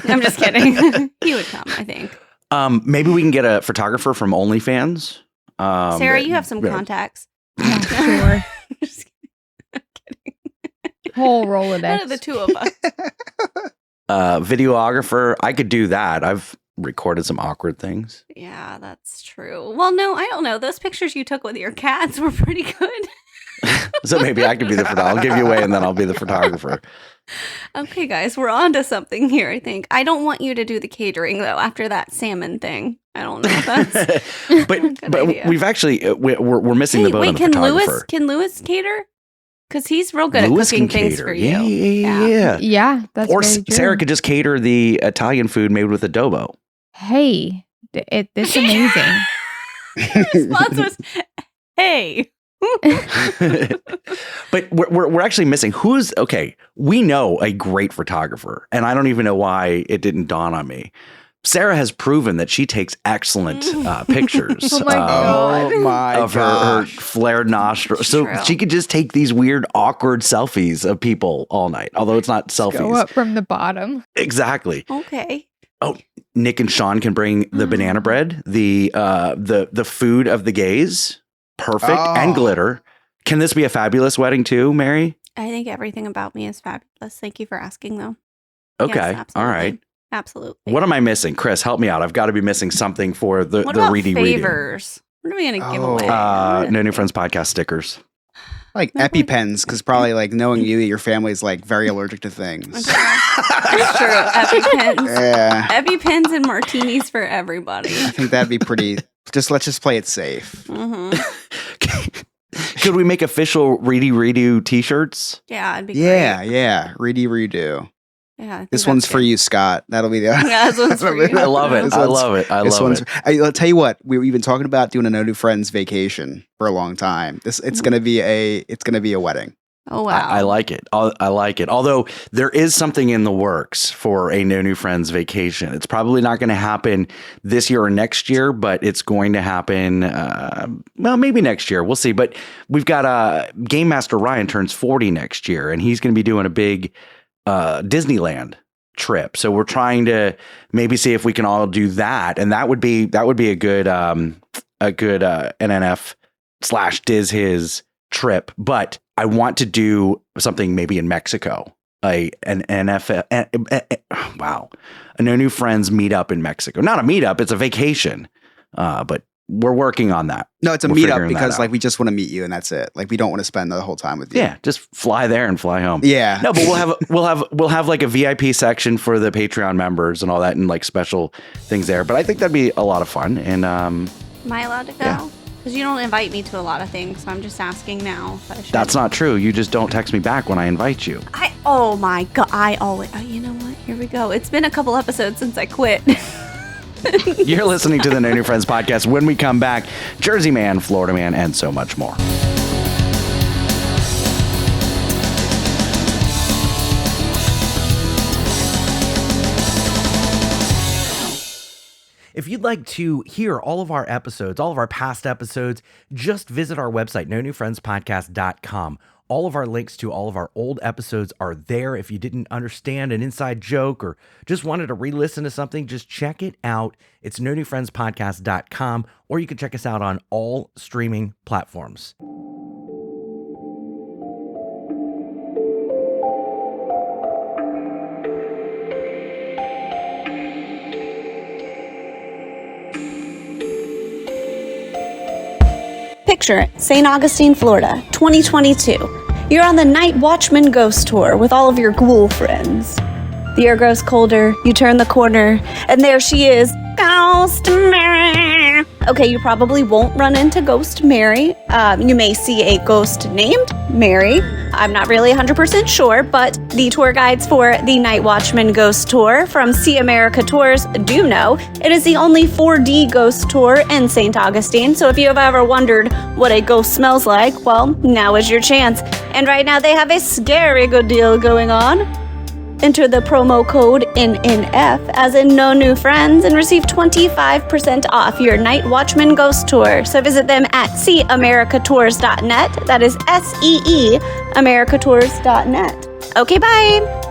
I'm just kidding. He would come, I think. Maybe we can get a photographer from OnlyFans. Sarah, you have some contacts. Yeah, sure. Just Whole One of the Rolodex. two of us. Videographer. I could do that. I've recorded some awkward things. Yeah, that's true. Well, no, I don't know. Those pictures you took with your cats were pretty good. So maybe I could be the photographer. I'll give you away and then I'll be the photographer. Okay, guys, we're on to something here, I think. I don't want you to do the catering, though, after that salmon thing. I don't know if that's but good idea. we've actually we're missing the boat on the can photographer. Lewis cater? Because he's real good Lewis at cooking can things cater. for you. Yeah. Yeah, that's Or very true. Sarah could just cater the Italian food made with adobo. Hey, it's amazing. Your response was, hey. But we're actually missing who's okay. We know a great photographer, and I don't even know why it didn't dawn on me. Sarah has proven that she takes excellent pictures Oh my God. Oh my of her gosh. flared nostrils. So True. she could just take these weird, awkward selfies of people all night. Although it's not Go selfies. up from the bottom. Exactly. Okay. Nick and Sean can bring the banana bread, the food of the gays, perfect, and Oh. glitter. Can this be a fabulous wedding too, Mary? I think everything about me is fabulous. Thank you for asking, though. Okay, Yes, all absolutely. right. Absolutely. What am I missing, Chris? Help me out. I've got to be missing something for the What the about reedy favors? What are we going to give Oh. away? No New Friends podcast stickers. Like EpiPens, because probably like knowing you, your family's like very allergic to things. That's true. EpiPens. Yeah, EpiPens and martinis for everybody. I think that'd be pretty. Let's just play it safe. hmm Could we make official reedy redo t-shirts? Yeah, it'd be Yeah, great. yeah. Redo. Yeah, I think This that's one's for good. you, Scott. That'll be the. Yeah, this one's for you. I love it. This I one's- love it. I This love one's. it. I'll tell you what. We've been talking about doing a No New Friends vacation for a long time. It's gonna be a wedding. Oh, wow. I like it. I like it. Although there is something in the works for a No New Friends vacation. It's probably not going to happen this year or next year, but it's going to happen. Well, maybe next year. We'll see. But we've got Game Master Ryan turns 40 next year, and he's going to be doing a big Disneyland trip. So we're trying to maybe see if we can all do that, and that would be a good NNF/Diz His trip. But I want to do something maybe in Mexico, an NFL. Wow, a No New Friends meetup in Mexico. Not a meetup; it's a vacation. But we're working on that. No, it's a We're meetup figuring that because out. like we just want to meet you and that's it. Like we don't want to spend the whole time with you. Yeah, just fly there and fly home. Yeah. No, but we'll have like a VIP section for the Patreon members and all that, and like special things there. But I think that'd be a lot of fun. And Am I allowed to go? Yeah. Because you don't invite me to a lot of things, so I'm just asking now if I should. that's not true. You just don't text me back when I invite you. Oh my God. I always. Oh, you know what? Here we go. It's been a couple episodes since I quit. You're listening to the No New Friends podcast. When we come back, Jersey Man, Florida Man, and so much more. if you'd like to hear all of our episodes, all of our past episodes, just visit our website, nonewfriendspodcast.com. All of our links to all of our old episodes are there. If you didn't understand an inside joke or just wanted to re-listen to something, just check it out. It's nonewfriendspodcast.com, or you can check us out on all streaming platforms. Picture it, St. Augustine, Florida, 2022. You're on the Night Watchman Ghost Tour with all of your ghoul friends. The air grows colder, you turn the corner, and there she is, Ghost Mary. Okay, you probably won't run into Ghost Mary. You may see a ghost named Mary. I'm not really 100% sure, but the tour guides for the Night Watchman Ghost Tour from See America Tours do know it is the only 4D ghost tour in St. Augustine. So if you have ever wondered what a ghost smells like, well, now is your chance. And right now they have a scary good deal going on. Enter the promo code NNF as in No New Friends and receive 25% off your Night Watchman Ghost Tour. So visit them at seeamericatours.net. That is SEE americatours.net. Okay, bye.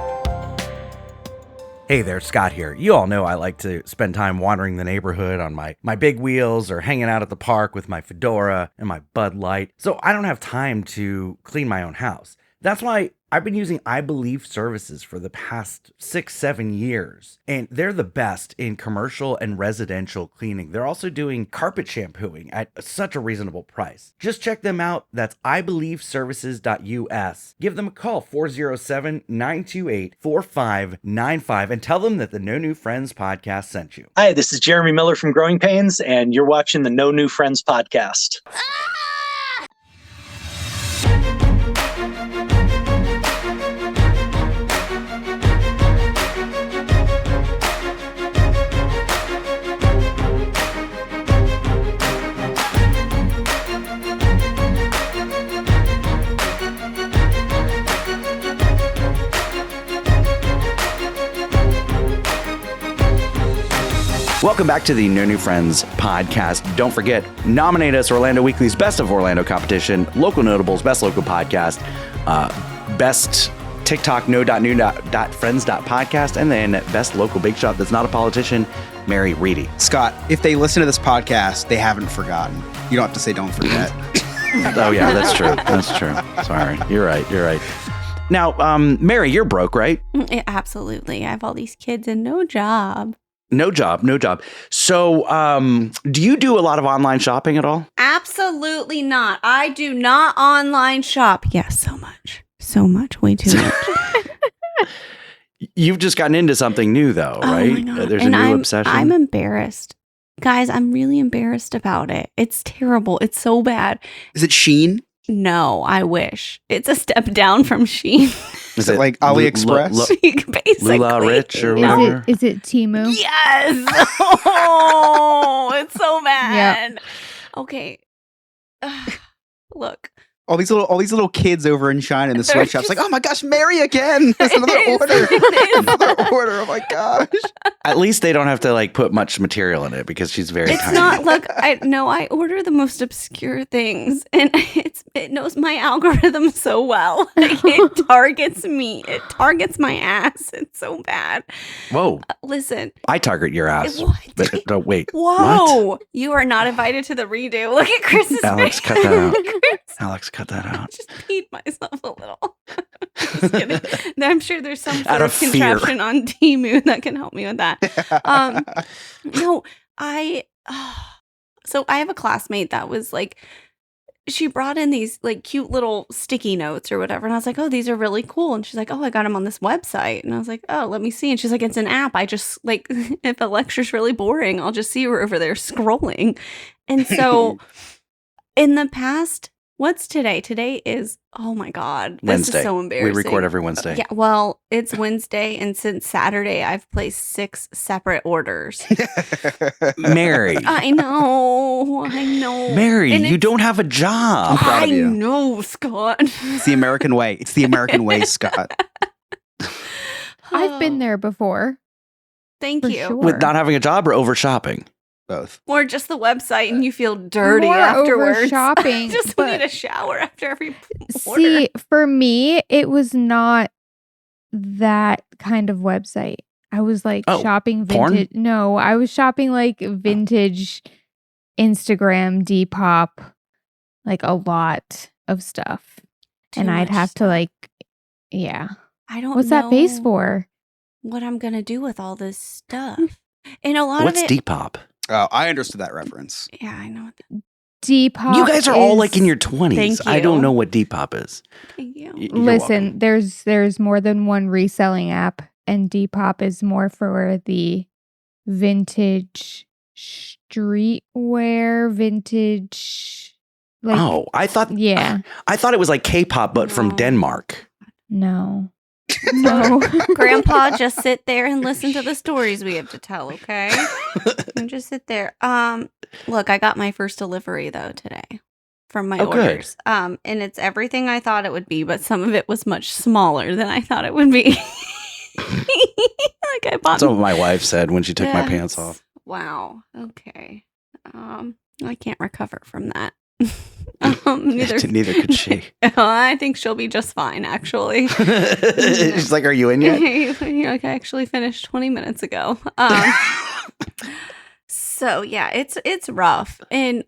Hey there, Scott here. You all know I like to spend time wandering the neighborhood on my big wheels or hanging out at the park with my fedora and my Bud Light. So I don't have time to clean my own house. That's why I've been using I Believe services for the past 6-7 years, and they're the best in commercial and residential cleaning. They're also doing carpet shampooing at such a reasonable price. Just check them out. That's ibelieveservices.us. Give them a call, 407-928-4595, and tell them that the No New Friends podcast sent you. Hi, this is Jeremy Miller from Growing Pains, and you're watching the No New Friends podcast. Welcome back to the No New Friends podcast. Don't forget, nominate us Orlando Weekly's Best of Orlando competition, Local Notables, Best Local Podcast, Best TikTok no.new.friends.podcast, and then Best Local Bake Shop that's not a politician, Mary Reedy. Scott, if they listen to this podcast, they haven't forgotten. You don't have to say don't forget. Oh, yeah, that's true. That's true. Sorry. You're right. You're right. Now, Mary, you're broke, right? Yeah, absolutely. I have all these kids and no job. No job. So, do you do a lot of online shopping at all? Absolutely not. I do not online shop. Yes, so much. So much. Way too much. You've just gotten into something new, though, right? Oh my God. There's and a new obsession. I'm embarrassed. Guys, I'm really embarrassed about it. It's terrible. It's so bad. Is it Shein? No, I wish. It's a step down from Shein. Is it like AliExpress? Basically. Lula Rich or whatever? Is it Temu? Yes. Oh, it's so bad. Yep. Okay. Look. All these little kids over in China in the sweatshops, like, oh my gosh, Mary again! That's another order. Another order. Oh my gosh! At least they don't have to like put much material in it because she's very. It's tiny. not. Look, I order the most obscure things, and it knows my algorithm so well. Like, it targets me. It targets my ass. It's so bad. Whoa! Listen, I target your ass. What? But don't wait. Whoa! What? You are not invited to the redo. Look at Chris's Alex, face. cut that out. Chris, Alex, cut that out. I just peed myself a little. Just kidding. I'm sure there's some sort Out of of fear. contraption on Temu that can help me with that. No, so I have a classmate that was like, she brought in these like cute little sticky notes or whatever. And I was like, oh, these are really cool. And she's like, oh, I got them on this website. And I was like, oh, let me see. And she's like, it's an app. I just like, if a lecture's really boring, I'll just see her over there scrolling. And so in the past, what's today? Today is, oh my God, this Wednesday. is so embarrassing. We record every Wednesday. Yeah, well, it's Wednesday, and since Saturday, I've placed 6 separate orders. Mary. I know. Mary, And you it's- don't have a job. I'm proud I of you. know, Scott. It's the American way. It's the American way, Scott. I've been there before. Thank For you. sure. With not having a job or over shopping? Both. Or just the website and you feel dirty More afterwards. over shopping. Just but need a shower after every order. see, for me, it was not that kind of website. I was like shopping porn? vintage. No, I was shopping like vintage Instagram, Depop, like a lot of stuff. And I'd much have to like, yeah. I don't What's know that face for? what I'm going to do with all this stuff. And a lot What's of it. Depop? Oh, I understood that reference. Yeah, I know. Depop. You guys are all like in is- your 20s. Thank I don't you. know what Depop is. Thank you. You're Listen, welcome. there's more than one reselling app, and Depop is more for the vintage streetwear, vintage. Like, Oh, I thought yeah, I thought it was like K-pop, but from No. Denmark. no, no. Grandpa, just sit there and listen to the stories we have to tell, okay? And just sit there. Look, I got my first delivery though today from my Oh, good. orders. And it's everything I thought it would be, but some of it was much smaller than I thought it would be. Like I bought That's what my wife said when she took my pants Yes. off. Wow. Okay. I can't recover from that. Neither Neither could she. I think she'll be just fine, actually. She's like, "Are you in yet?" Like, I actually finished 20 minutes ago. So yeah, it's rough. And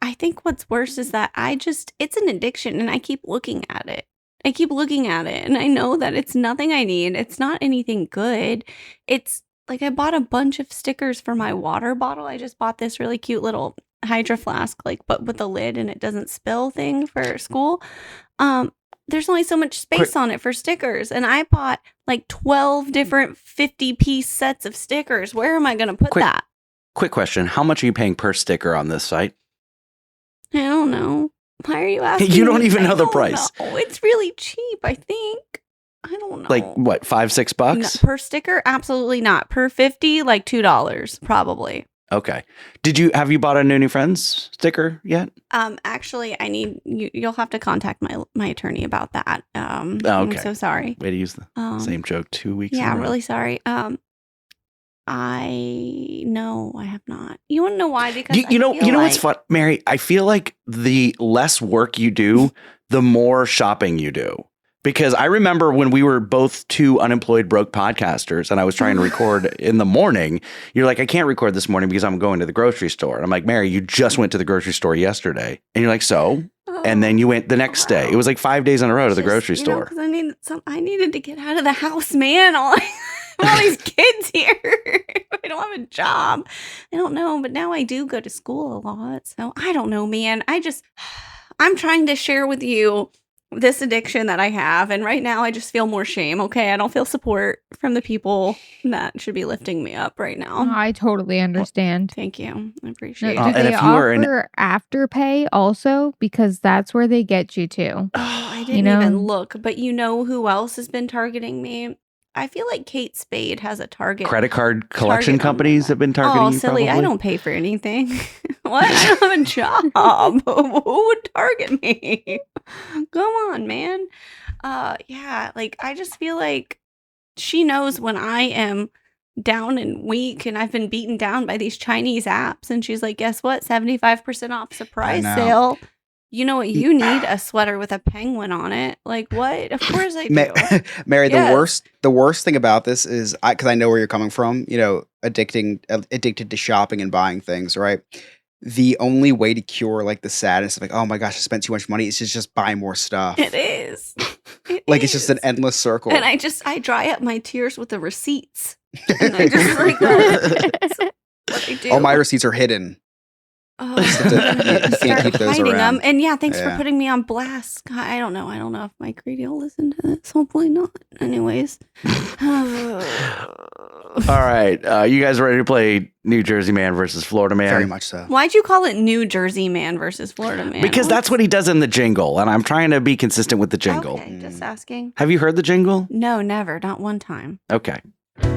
I think what's worse is that it's an addiction and I keep looking at it. And I know that it's nothing I need. It's not anything good. It's like I bought a bunch of stickers for my water bottle. I just bought this really cute little Hydro Flask, like, but with a lid and it doesn't spill thing for school. There's only so much space on it for stickers. And I bought like 12 different 50-piece sets of stickers. Where am I going to put that? Quick question. How much are you paying per sticker on this site? I don't know. Why are you asking? You don't me? even I know the don't price. know. It's really cheap, I think. I don't know. Like what, $5-6? Per sticker? Absolutely not. Per 50, like $2 probably. Okay. Have you bought a New Friends sticker yet? Actually, I need you'll have to contact my attorney about that. Okay. I'm so sorry. Way to use the same joke 2 weeks Yeah, in a I'm row. really sorry. I have not. You want to know why? Because You know what's fun. fun, Mary? I feel like the less work you do, the more shopping you do. Because I remember when we were both two unemployed broke podcasters and I was trying to record in the morning, you're like, I can't record this morning because I'm going to the grocery store. And I'm like, Mary, you just went to the grocery store yesterday. And you're like, so? And then you went the next day. It was like 5 days in a row to the grocery store. Because I needed to get out of the house, man. All these kids here. I don't have a job. I don't know, but now I do go to school a lot. So I don't know, man. I'm trying to share with you this addiction that I have. And right now I just feel more shame. Okay. I don't feel support from the people that should be lifting me up right now. I totally understand. Thank you. I No, appreciate do it. and they if you were offer afterpay also? Because that's where they get you to. Oh, I didn't You know? even look, but you know who else has been targeting me? I feel like Kate Spade has a target. Credit card collection Target on companies have been targeting Oh, you. silly. I probably? don't pay for anything. What? I don't have a job. Who would target me? Come on, man. Yeah, like I just feel like she knows when I am down and weak and I've been beaten down by these Chinese apps. And she's like, guess what? 75% off surprise know. sale. You know what you need? A sweater with a penguin on it. Like what? Of course I do. Mary, Yes. the worst thing about this is because I know where you're coming from. You know, addicted to shopping and buying things, right? The only way to cure like the sadness of like, oh my gosh, I spent too much money is to just buy more stuff. It is. It's just an endless circle. And I dry up my tears with the receipts. And I just like that's what I do. All my receipts are hidden. Oh, Just have to- you can't start keep those hiding around. them. And yeah, thanks for Yeah. putting me on blast. God, I don't know if my greedy will listen to this. Hopefully not. Anyways. All right. You guys ready to play New Jersey Man versus Florida Man? Very much so. Why'd you call it New Jersey Man versus Florida Man? Because that's what he does in the jingle, and I'm trying to be consistent with the jingle. Okay, just asking. Have you heard the jingle? No, never. Not one time. Okay.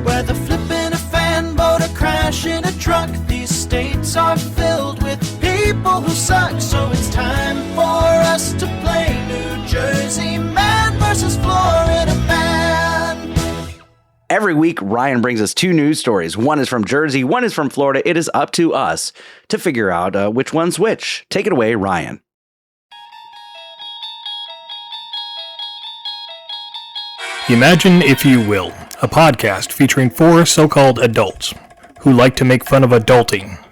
Whether flipping a fan boat or crashing a truck, these states are filled with people who suck. So it's time for us to play New Jersey Man versus Florida Man. Every week, Ryan brings us 2 news stories. One is from Jersey, one is from Florida. It is up to us to figure out which one's which. Take it away, Ryan. Imagine, if you will, a podcast featuring 4 so-called adults who like to make fun of adulting.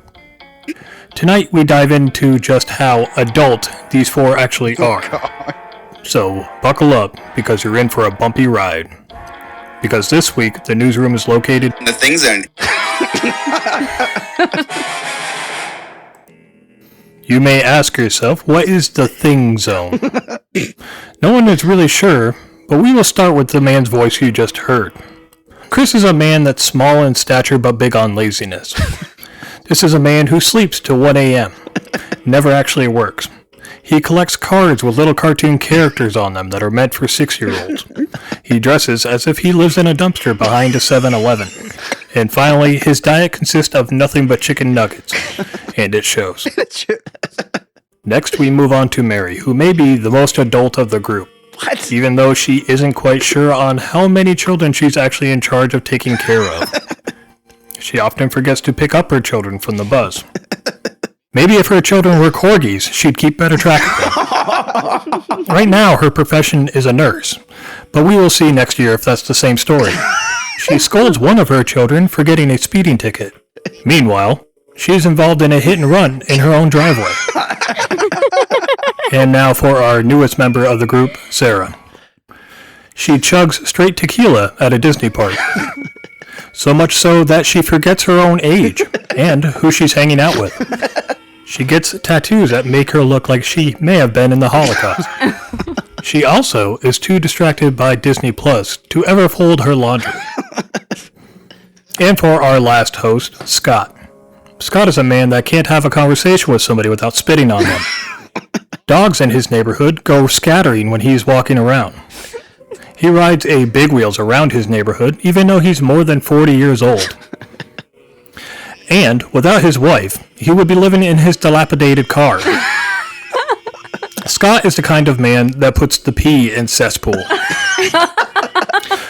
Tonight, we dive into just how adult these 4 actually are. So, buckle up, because you're in for a bumpy ride. Because this week, the newsroom is located The Thing Zone. You may ask yourself, what is the Thing Zone? No one is really sure, but we will start with the man's voice you just heard. Chris is a man that's small in stature but big on laziness. This is a man who sleeps till 1 a.m., never actually works. He collects cards with little cartoon characters on them that are meant for 6-year-olds. He dresses as if he lives in a dumpster behind a 7-Eleven. And finally, his diet consists of nothing but chicken nuggets. And it shows. Next, we move on to Mary, who may be the most adult of the group. What? Even though she isn't quite sure on how many children she's actually in charge of taking care of. She often forgets to pick up her children from the bus. Maybe if her children were corgis, she'd keep better track of them. Right now, her profession is a nurse, but we will see next year if that's the same story. She scolds one of her children for getting a speeding ticket. Meanwhile, she is involved in a hit and run in her own driveway. And now for our newest member of the group, Sarah. She chugs straight tequila at a Disney park. So much so that she forgets her own age and who she's hanging out with. She gets tattoos that make her look like she may have been in the Holocaust. She also is too distracted by Disney Plus to ever fold her laundry. And for our last host, Scott. Scott is a man that can't have a conversation with somebody without spitting on them. Dogs in his neighborhood go scattering when he's walking around. He rides a big wheels around his neighborhood, even though he's more than 40 years old. And without his wife, he would be living in his dilapidated car. Scott is the kind of man that puts the pee in cesspool.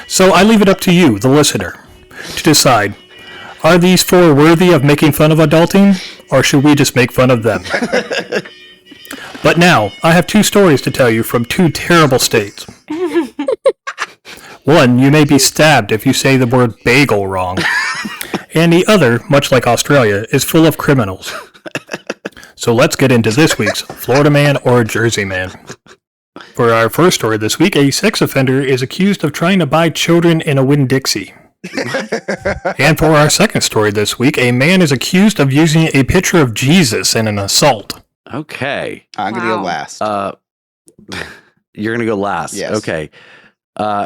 So I leave it up to you, the listener, to decide, are these 4 worthy of making fun of adulting, or should we just make fun of them? But now, I have 2 stories to tell you from 2 terrible states. One, you may be stabbed if you say the word bagel wrong. And the other, much like Australia, is full of criminals. So let's get into this week's Florida Man or Jersey Man. For our first story this week, a sex offender is accused of trying to buy children in a Winn-Dixie. And for our second story this week, a man is accused of using a picture of Jesus in an assault. Okay. I'm going to go last. You're going to go last. Yes. Okay.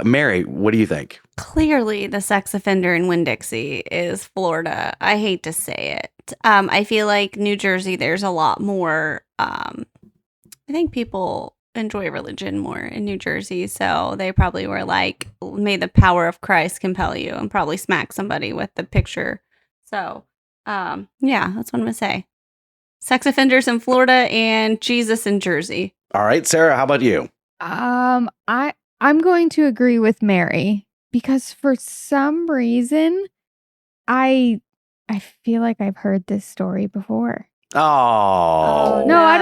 Mary, what do you think? Clearly, the sex offender in Winn-Dixie is Florida. I hate to say it. I feel like New Jersey, there's a lot more. I think people enjoy religion more in New Jersey, so they probably were like, may the power of Christ compel you, and probably smack somebody with the picture. So, yeah, that's what I'm going to say. Sex offenders in Florida and Jesus in Jersey. All right, Sarah, how about you? I'm going to agree with Mary because for some reason I feel like I've heard this story before. Oh. No, I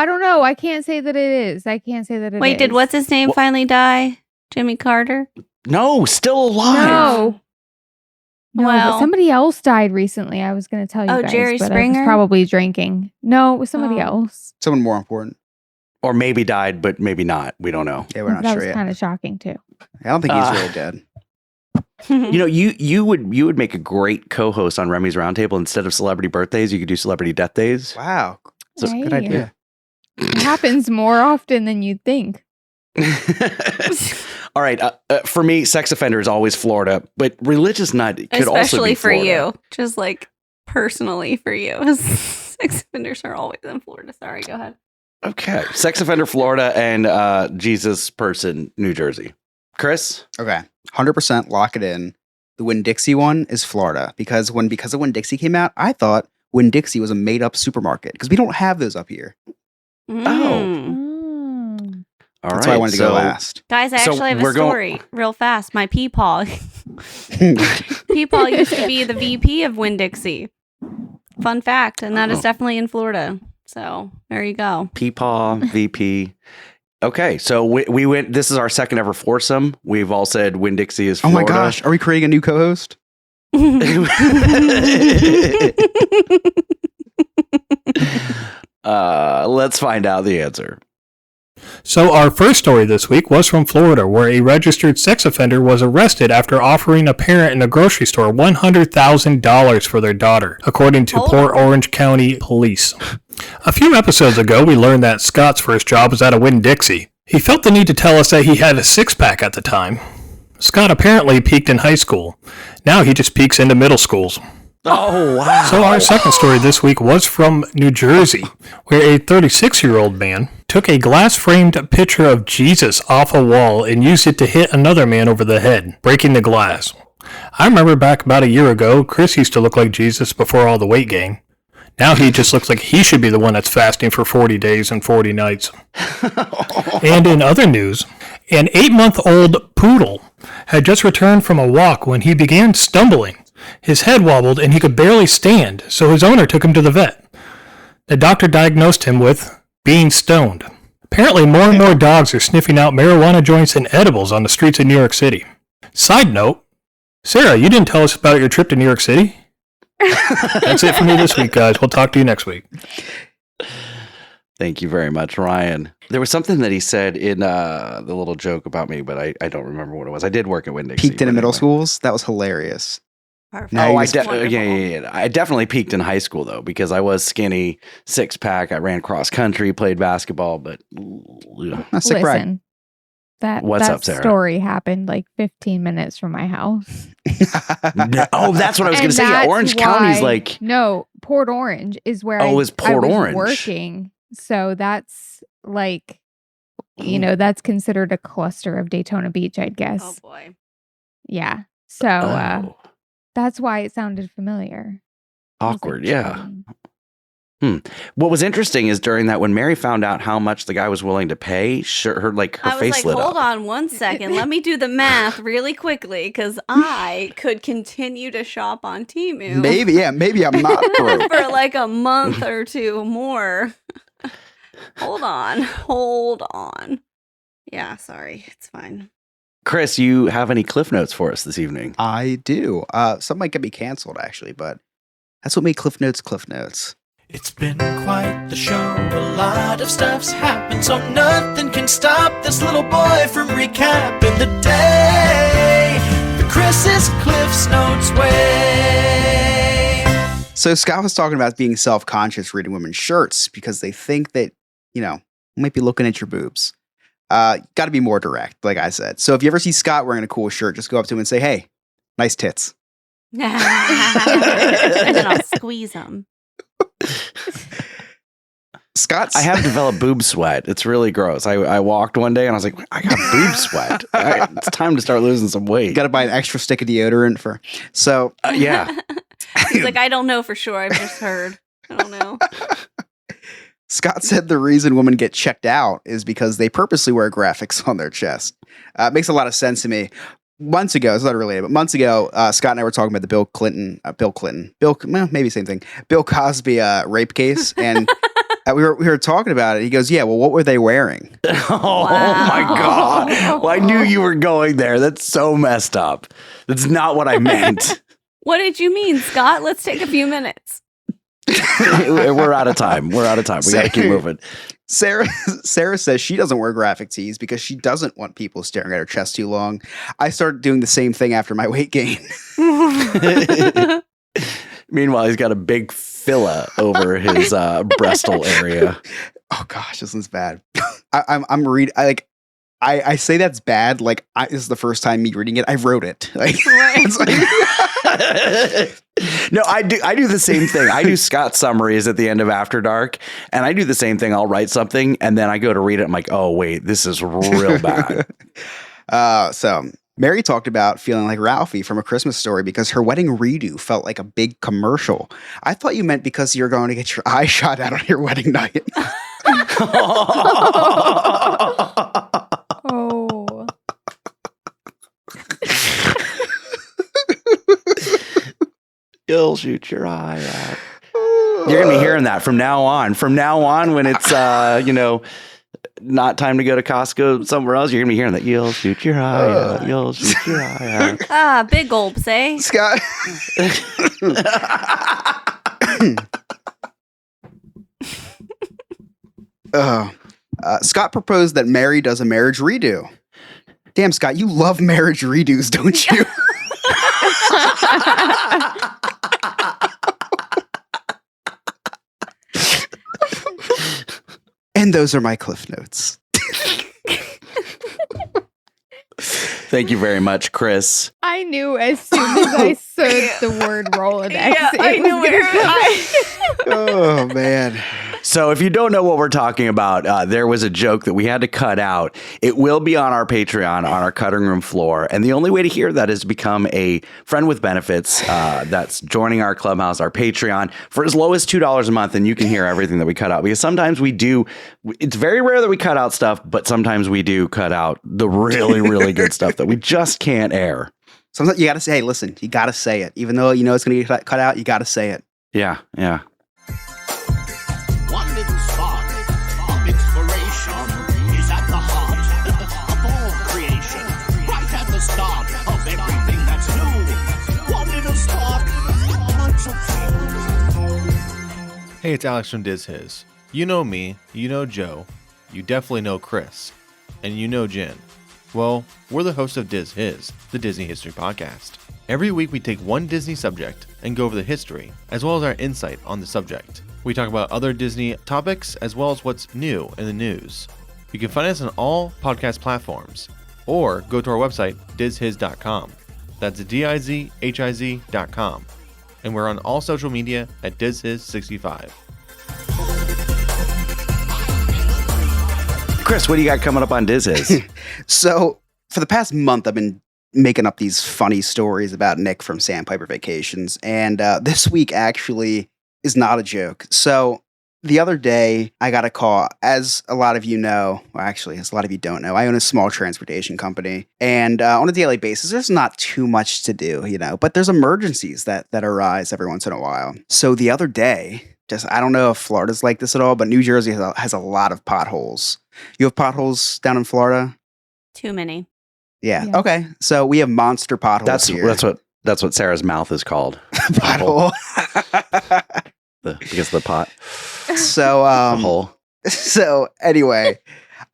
don't know. I can't say that it is. Wait, did what's his name finally die? Jimmy Carter? No, still alive. No, Well- but somebody else died recently. I was going to tell you guys, Jerry but I Springer? was probably drinking. No, it was somebody else. Someone more important. Or maybe died, but maybe not. We don't know. Yeah, we're not that sure was yet. kind of shocking too. I don't think he's really dead. You know, you would make a great co-host on Remy's Roundtable. Instead of celebrity birthdays, you could do celebrity death days. Wow. So, Hey. Good idea. It happens more often than you'd think. All right. For me, sex offender is always Florida, but religious nut could also be Especially for Florida. you. Just like personally for you. Sex offenders are always in Florida. Sorry, go ahead. Okay. Sex offender, Florida, and Jesus person, New Jersey. Chris? Okay. 100% lock it in. The Winn-Dixie one is Florida because of when Winn-Dixie came out, I thought Winn-Dixie was a made up supermarket because we don't have those up here. All That's right. why I wanted to go last. Guys, I so actually have we're a story real fast. My peepaw Peepaw used to be the VP of Winn-Dixie. Fun fact, and that is definitely in Florida. So there you go. Peepaw, VP. Okay, so we went. This is our second ever foursome. We've all said Winn-Dixie is Florida. Oh my gosh, are we creating a new co-host? Let's find out the answer. So our first story this week was from Florida, where a registered sex offender was arrested after offering a parent in a grocery store $100,000 for their daughter, according to Port Orange County Police. A few episodes ago, we learned that Scott's first job was at a Winn-Dixie. He felt the need to tell us that he had a six-pack at the time. Scott apparently peaked in high school. Now he just peaks into middle schools. Oh, wow. So our second story this week was from New Jersey, where a 36-year-old man took a glass-framed picture of Jesus off a wall and used it to hit another man over the head, breaking the glass. I remember back about a year ago, Chris used to look like Jesus before all the weight gain. Now he just looks like he should be the one that's fasting for 40 days and 40 nights. And in other news, an 8-month-old poodle had just returned from a walk when he began stumbling. His head wobbled and he could barely stand, so his owner took him to the vet. The doctor diagnosed him with being stoned. Apparently more and more dogs are sniffing out marijuana joints and edibles on the streets of New York City. Side note, Sarah, you didn't tell us about your trip to New York City? That's it for me this week, guys. We'll talk to you next week. Thank you very much, Ryan. There was something that he said in the little joke about me, but I don't remember what it was. I did work at Winn-Dixie. Peaked in middle schools? That was hilarious. Perfect. Now Oh, you just- I definitely peaked in high school though, because I was skinny, six-pack. I ran cross country, played basketball, but sick brag. Listen, that What's up, Sarah? story happened like 15 minutes from my house. Oh, that's what I was going to say. Yeah, that's Orange County's why- like No, Port Orange is where Oh, it's Port was Orange. working. So that's like, that's considered a cluster of Daytona Beach, I'd guess. Oh boy. Yeah. So that's why it sounded familiar. awkward. Yeah. What was interesting is during that, when Mary found out how much the guy was willing to pay, her I was face like, lit hold up. on one second. Let me do the math really quickly because I could continue to shop on Temu. Maybe I'm not broke. For like a month or two more. Hold on. Yeah, sorry. It's fine. Chris, you have any Cliff Notes for us this evening? I do. Some might get me canceled, actually, but that's what made Cliff Notes Cliff Notes. It's been quite the show. A lot of stuff's happened, so nothing can stop this little boy from recapping the day the Chris's Cliff's Notes way. So Scott was talking about being self-conscious reading women's shirts because they think that, might be looking at your boobs. Got to be more direct, like I said. So if you ever see Scott wearing a cool shirt, just go up to him and say, "Hey, nice tits." And then I'll squeeze them. Scott's I have developed boob sweat. It's really gross. I walked one day and I was like, I got boob sweat. It's time to start losing some weight. Got to buy an extra stick of deodorant for. So yeah. He's like, I don't know for sure. I've just heard. I don't know. Scott said the reason women get checked out is because they purposely wear graphics on their chest. It makes a lot of sense to me. Months ago, it's not related, but months ago, Scott and I were talking about the Bill Cosby rape case, and we were talking about it. He goes, "Yeah, well, what were they wearing?" Oh my God! Well, I knew you were going there. That's so messed up. That's not what I meant. What did you mean, Scott? Let's take a few minutes. We're out of time. We got to keep moving. Sarah says she doesn't wear graphic tees because she doesn't want people staring at her chest too long. I started doing the same thing after my weight gain. Meanwhile, he's got a big filla over his breastal area. Oh gosh, this one's bad. I'm reading. I say that's bad. Like this is the first time me reading it. I wrote it. Like, it's like No, I do the same thing. I do Scott's summaries at the end of After Dark, and I do the same thing. I'll write something, and then I go to read it. I'm like, oh wait, this is real bad. So Mary talked about feeling like Ralphie from A Christmas Story because her wedding redo felt like a big commercial. I thought you meant because you're going to get your eye shot out on your wedding night. Oh. You'll shoot your eye out. You're gonna be hearing that from now on. From now on, when it's not time to go to Costco somewhere else, you're gonna be hearing that. You'll shoot your eye out. You'll shoot your eye out. Big gulps, eh? Scott. Scott proposed that Mary does a marriage redo. Damn, Scott, you love marriage redos, don't you? And those are my Cliff Notes. Thank you very much, Chris. I knew as soon as I said the word Rolodex, I knew Oh, man. So if you don't know what we're talking about, there was a joke that we had to cut out. It will be on our Patreon, on our cutting room floor. And the only way to hear that is to become a friend with benefits. That's joining our clubhouse, our Patreon, for as low as $2 a month. And you can hear everything that we cut out. Because sometimes we do. It's very rare that we cut out stuff, but sometimes we do cut out the really, really good stuff that we just can't air. Sometimes you got to say, hey, listen, you got to say it. Even though you know it's going to get cut out, you got to say it. Yeah, yeah. One little spark of inspiration is at the heart of all creation. Right at the start of everything that's new. One little spark. Hey, it's Alex from Diz His. You know me, you know Joe, you definitely know Chris, and you know Jen. Well, we're the hosts of Diz His, the Disney History Podcast. Every week we take one Disney subject and go over the history, as well as our insight on the subject. We talk about other Disney topics, as well as what's new in the news. You can find us on all podcast platforms, or go to our website, dizhiz.com. That's DIZHIZ.com. And we're on all social media at DizHiz65. Chris, what do you got coming up on Diz His? So for the past month, I've been making up these funny stories about Nick from Sandpiper Vacations. And this week actually is not a joke. So the other day I got a call, as a lot of you know, well, actually, as a lot of you don't know, I own a small transportation company. And on a daily basis, there's not too much to do, but there's emergencies that arise every once in a while. So the other day, I don't know if Florida's like this at all, but New Jersey has a lot of potholes. You have potholes down in Florida? Too many. Yeah. Okay. So we have monster potholes here. That's what Sarah's mouth is called. Pothole. Because of the pot. So the hole. So anyway,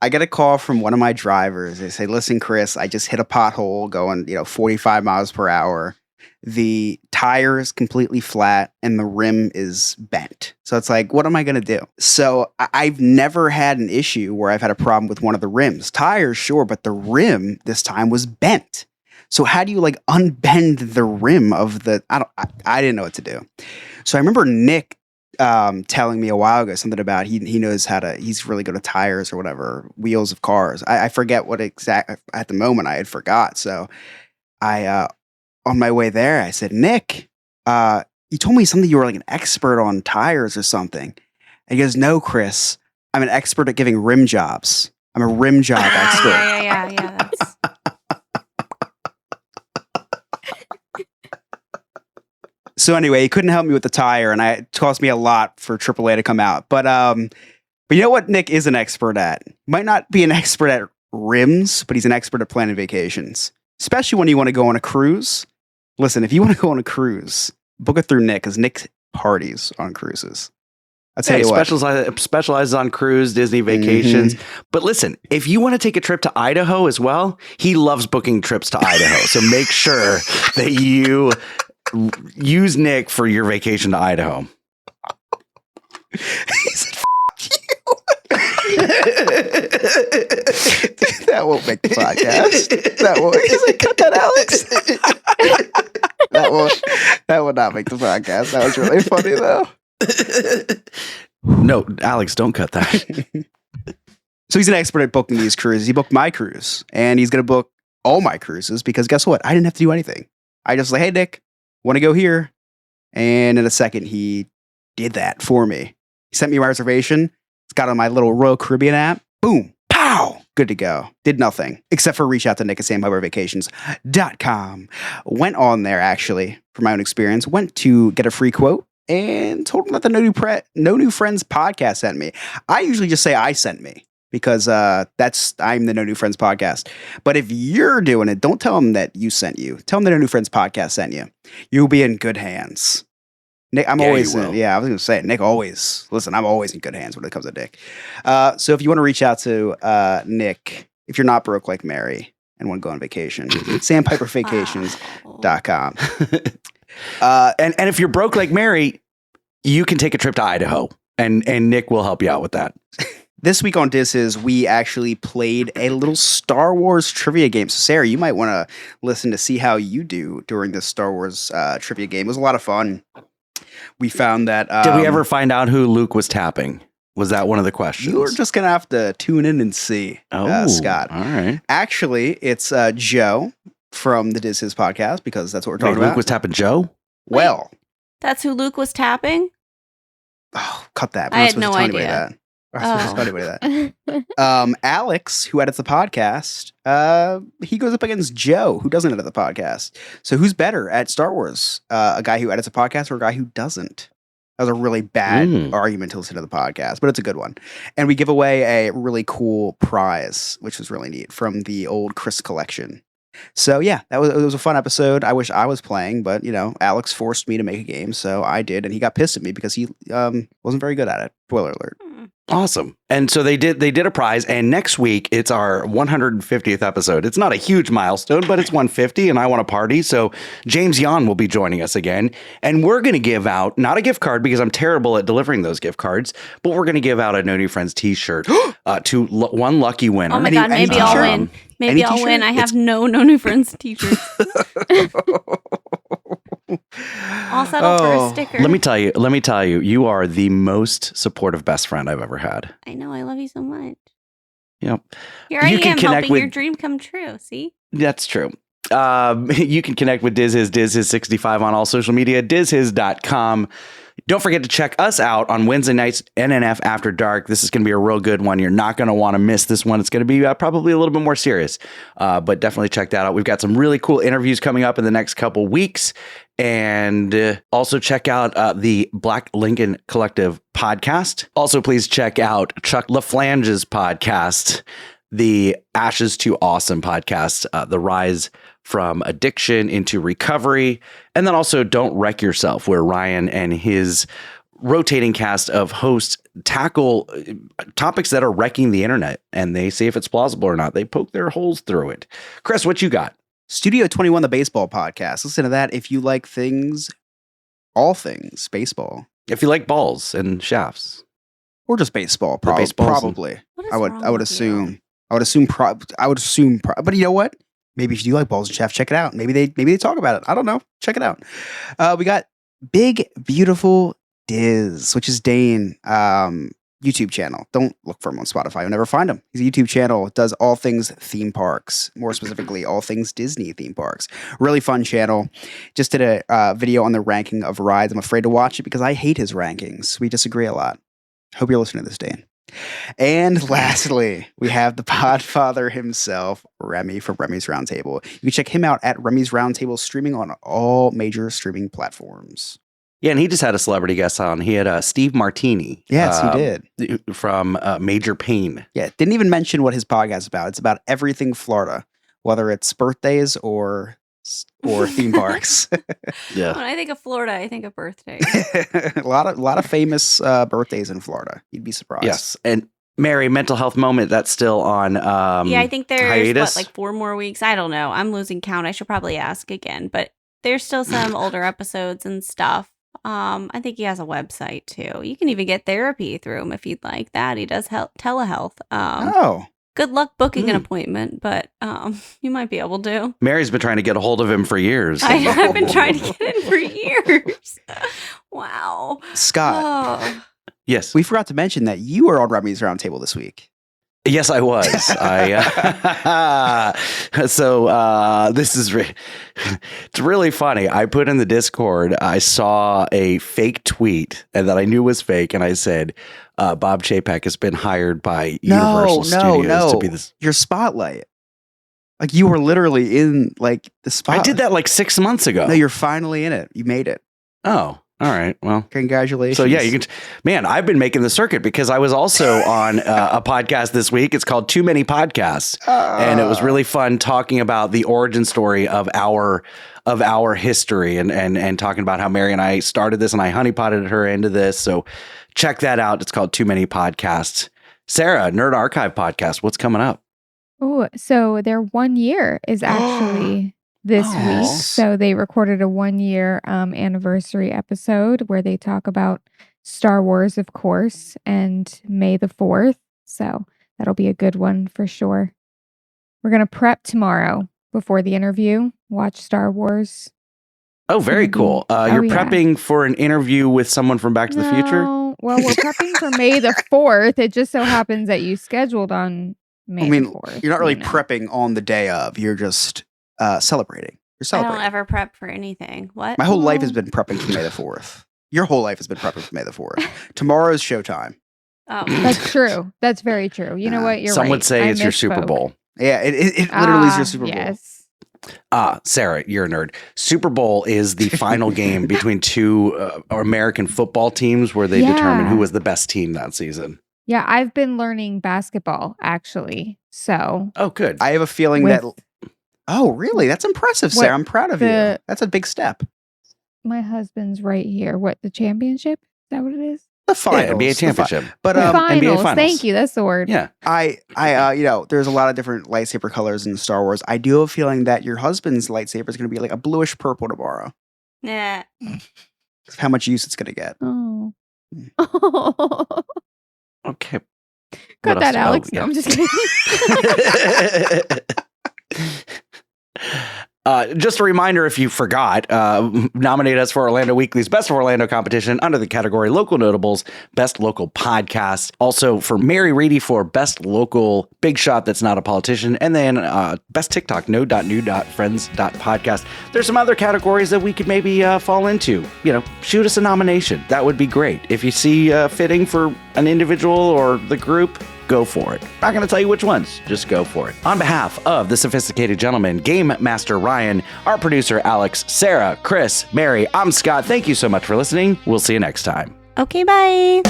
I get a call from one of my drivers. They say, "Listen, Chris, I just hit a pothole going, 45 miles per hour. The tire is completely flat and the rim is bent." So it's like, what am I going to do? So I've never had an issue where I've had a problem with one of the rims. Tires, sure, but the rim this time was bent. So how do you unbend the rim of the? I didn't know what to do. So I remember Nick telling me a while ago something about he knows how to. He's really good at tires or whatever, wheels of cars. I forget what exact at the moment. I had forgot. So I. On my way there, I said, "Nick, you told me something you were an expert on tires or something." And he goes, "No, Chris, I'm an expert at giving rim jobs. I'm a rim job expert." Yeah. That's... So anyway, he couldn't help me with the tire, and it cost me a lot for AAA to come out. But you know what Nick is an expert at? Might not be an expert at rims, but he's an expert at planning vacations, especially when you want to go on a cruise. Listen, if you want to go on a cruise, book it through Nick, because Nick parties on cruises. I'll tell you what. Specializes on cruise, Disney vacations. Mm-hmm. But listen, if you want to take a trip to Idaho as well, he loves booking trips to Idaho. So make sure that you use Nick for your vacation to Idaho. He said, that won't make the podcast. That won't. He's like, cut that, Alex. That will not make the podcast. That was really funny, though. No, Alex, don't cut that. So he's an expert at booking these cruises. He booked my cruise, and he's going to book all my cruises because guess what? I didn't have to do anything. I just hey, Nick, want to go here? And in a second, he did that for me. He sent me a reservation. It's got on my little Royal Caribbean app. Boom. Pow. good to go. Did nothing except for reach out to Nick at sandpipervacations.com. Went on there, actually, from my own experience, went to get a free quote and told him that the No New Friends podcast sent me. I usually just say I sent me because I'm the No New Friends podcast. But if you're doing it, don't tell them that you sent you. Tell them the No New Friends podcast sent you. You'll be in good hands. Nick, I was going to say, Nick always, listen, I'm always in good hands when it comes to Nick. So if you want to reach out to Nick, if you're not broke like Mary and want to go on vacation, sandpipervacations.com. And if you're broke like Mary, you can take a trip to Idaho and Nick will help you out with that. This week on Disses, we actually played a little Star Wars trivia game. So, Sarah, you might want to listen to see how you do during this Star Wars trivia game. It was a lot of fun. We found that... Did we ever find out who Luke was tapping? Was that one of the questions? You were just going to have to tune in and see, Scott. All right. Actually, it's Joe from the Disses podcast, because that's what we're talking about. Luke was tapping Joe? Well. That's who Luke was tapping? Oh, cut that. I had no idea. Alex, who edits the podcast, he goes up against Joe, who doesn't edit the podcast. So who's better at Star Wars? A guy who edits a podcast or a guy who doesn't? That was a really bad argument to listen to the podcast, but it's a good one. And we give away a really cool prize, which was really neat, from the old Chris collection. So yeah, it was a fun episode. I wish I was playing, but Alex forced me to make a game, so I did, and he got pissed at me because he wasn't very good at it. Spoiler alert. Awesome. And so they did a prize, and next week it's our 150th episode. It's not a huge milestone, but it's 150 and I want to party. So James Yan will be joining us again, and we're going to give out not a gift card because I'm terrible at delivering those gift cards, but we're going to give out a No New Friends t-shirt to one lucky winner. Oh my God, maybe I'll win. Maybe I'll win. I have no New Friends t-shirts. I'll settle for a sticker. Let me tell you, you are the most supportive best friend I've ever had. I know. I love you so much. Yep. Here I am helping your dream come true. See? That's true. You can connect with DizHiz65 on all social media, DizHiz.com. Don't forget to check us out on Wednesday nights, NNF After Dark. This is going to be a real good one. You're not going to want to miss this one. It's going to be probably a little bit more serious, but definitely check that out. We've got some really cool interviews coming up in the next couple weeks. And also check out the Black Lincoln Collective podcast. Also, please check out Chuck LaFlange's podcast, the Ashes to Awesome podcast, the rise from addiction into recovery. And then also Don't Wreck Yourself, where Ryan and his rotating cast of hosts tackle topics that are wrecking the internet, and they see if it's plausible or not. They poke their holes through it. Chris, what you got? Studio 21, the baseball podcast. Listen to that if you like all things baseball. If you like balls and shafts. Or just baseball, probably. I would assume, but you know what? Maybe if you do like balls and shafts, check it out. Maybe they talk about it. I don't know. Check it out. We got Big Beautiful Diz, which is Dane. YouTube channel. Don't look for him on Spotify. You'll never find him. He's a YouTube channel. Does all things theme parks, more specifically, all things Disney theme parks. Really fun channel. Just did a video on the ranking of rides. I'm afraid to watch it because I hate his rankings. We disagree a lot. Hope you're listening to this, Dan. And lastly, we have the Podfather himself, Remy from Remy's Roundtable. You can check him out at Remy's Roundtable, streaming on all major streaming platforms. Yeah, and he just had a celebrity guest on. He had Steve Martini. Yes, he did. From Major Pain. Yeah, didn't even mention what his podcast is about. It's about everything Florida, whether it's birthdays or theme parks. Yeah. When I think of Florida, I think of birthdays. a lot of famous birthdays in Florida. You'd be surprised. Yes, and Mary, mental health moment. That's still on. Yeah, I think there's hiatus? like 4 more weeks. I don't know. I'm losing count. I should probably ask again, but there's still some older episodes and stuff. I think he has a website too. You can even get therapy through him if you'd like that. He does telehealth. Good luck booking an appointment, but you might be able to. Mary's been trying to get a hold of him for years. I've been trying to get in for years. Wow. Scott. Oh. Yes. We forgot to mention that you were on Remy's Roundtable this week. Yes, I was. This is it's really funny. I put in the Discord, I saw a fake tweet and that I knew was fake. And I said, Bob Chapek has been hired by Universal Studios to be this. Your spotlight. Like you were literally in like the spot. I did that like 6 months ago. No, you're finally in it. You made it. Oh, all right. Well, congratulations. So yeah, you can. Man, I've been making the circuit because I was also on a podcast this week. It's called Too Many Podcasts, and it was really fun talking about the origin story of our history and talking about how Mary and I started this and I honeypotted her into this. So check that out. It's called Too Many Podcasts. Sarah, Nerd Archive podcast. What's coming up? Oh, so their 1 year is actually this week. So they recorded a 1 year anniversary episode where they talk about Star Wars, of course, and May the 4th. So that'll be a good one for sure. We're going to prep tomorrow before the interview, watch Star Wars. Oh, very cool. You're prepping for an interview with someone from Back to the Future? Well, we're prepping for May the 4th. It just so happens that you scheduled on May the 4th. You're not really prepping on the day of. You're just celebrating. You're I celebrating. don't ever prep for anything. What? My whole life has been prepping for May the 4th. Your whole life has been prepping for May the 4th. Tomorrow's showtime. Oh, that's true. That's very true. You know what? You're Some right. would say it's your Super Bowl. Yeah, it literally is your Super Bowl. Yes. Sarah, you're a nerd. Super Bowl is the final game between two American football teams where they determine who was the best team that season. Yeah, I've been learning basketball actually. So Oh, good. I have a feeling that. Oh, really? That's impressive, Sarah. What I'm proud of you. That's a big step. my husband's right here. What, the championship? Is that what it is? The finals, NBA championship. But The NBA finals. Thank you. That's the word. Yeah. I there's a lot of different lightsaber colors in Star Wars. I do have a feeling that your husband's lightsaber is going to be like a bluish purple tomorrow. Nah. How much use it's going to get. Oh. Okay. Cut What that, else? Alex. Oh, No, yeah. I'm just kidding. Just a reminder, if you forgot, nominate us for Orlando Weekly's Best of Orlando competition under the category Local Notables, Best Local Podcast. Also for Mary Reedy for Best Local Big Shot That's Not a Politician. And then Best TikTok, no.new.friends.podcast. There's some other categories that we could maybe fall into. You know, shoot us a nomination. That would be great. If you see fitting for an individual or the group, go for it. Not going to tell you which ones. Just go for it. On behalf of the Sophisticated Gentleman, Game Master Ryan, our producer Alex, Sarah, Chris, Mary, I'm Scott. Thank you so much for listening. We'll see you next time. Okay, bye.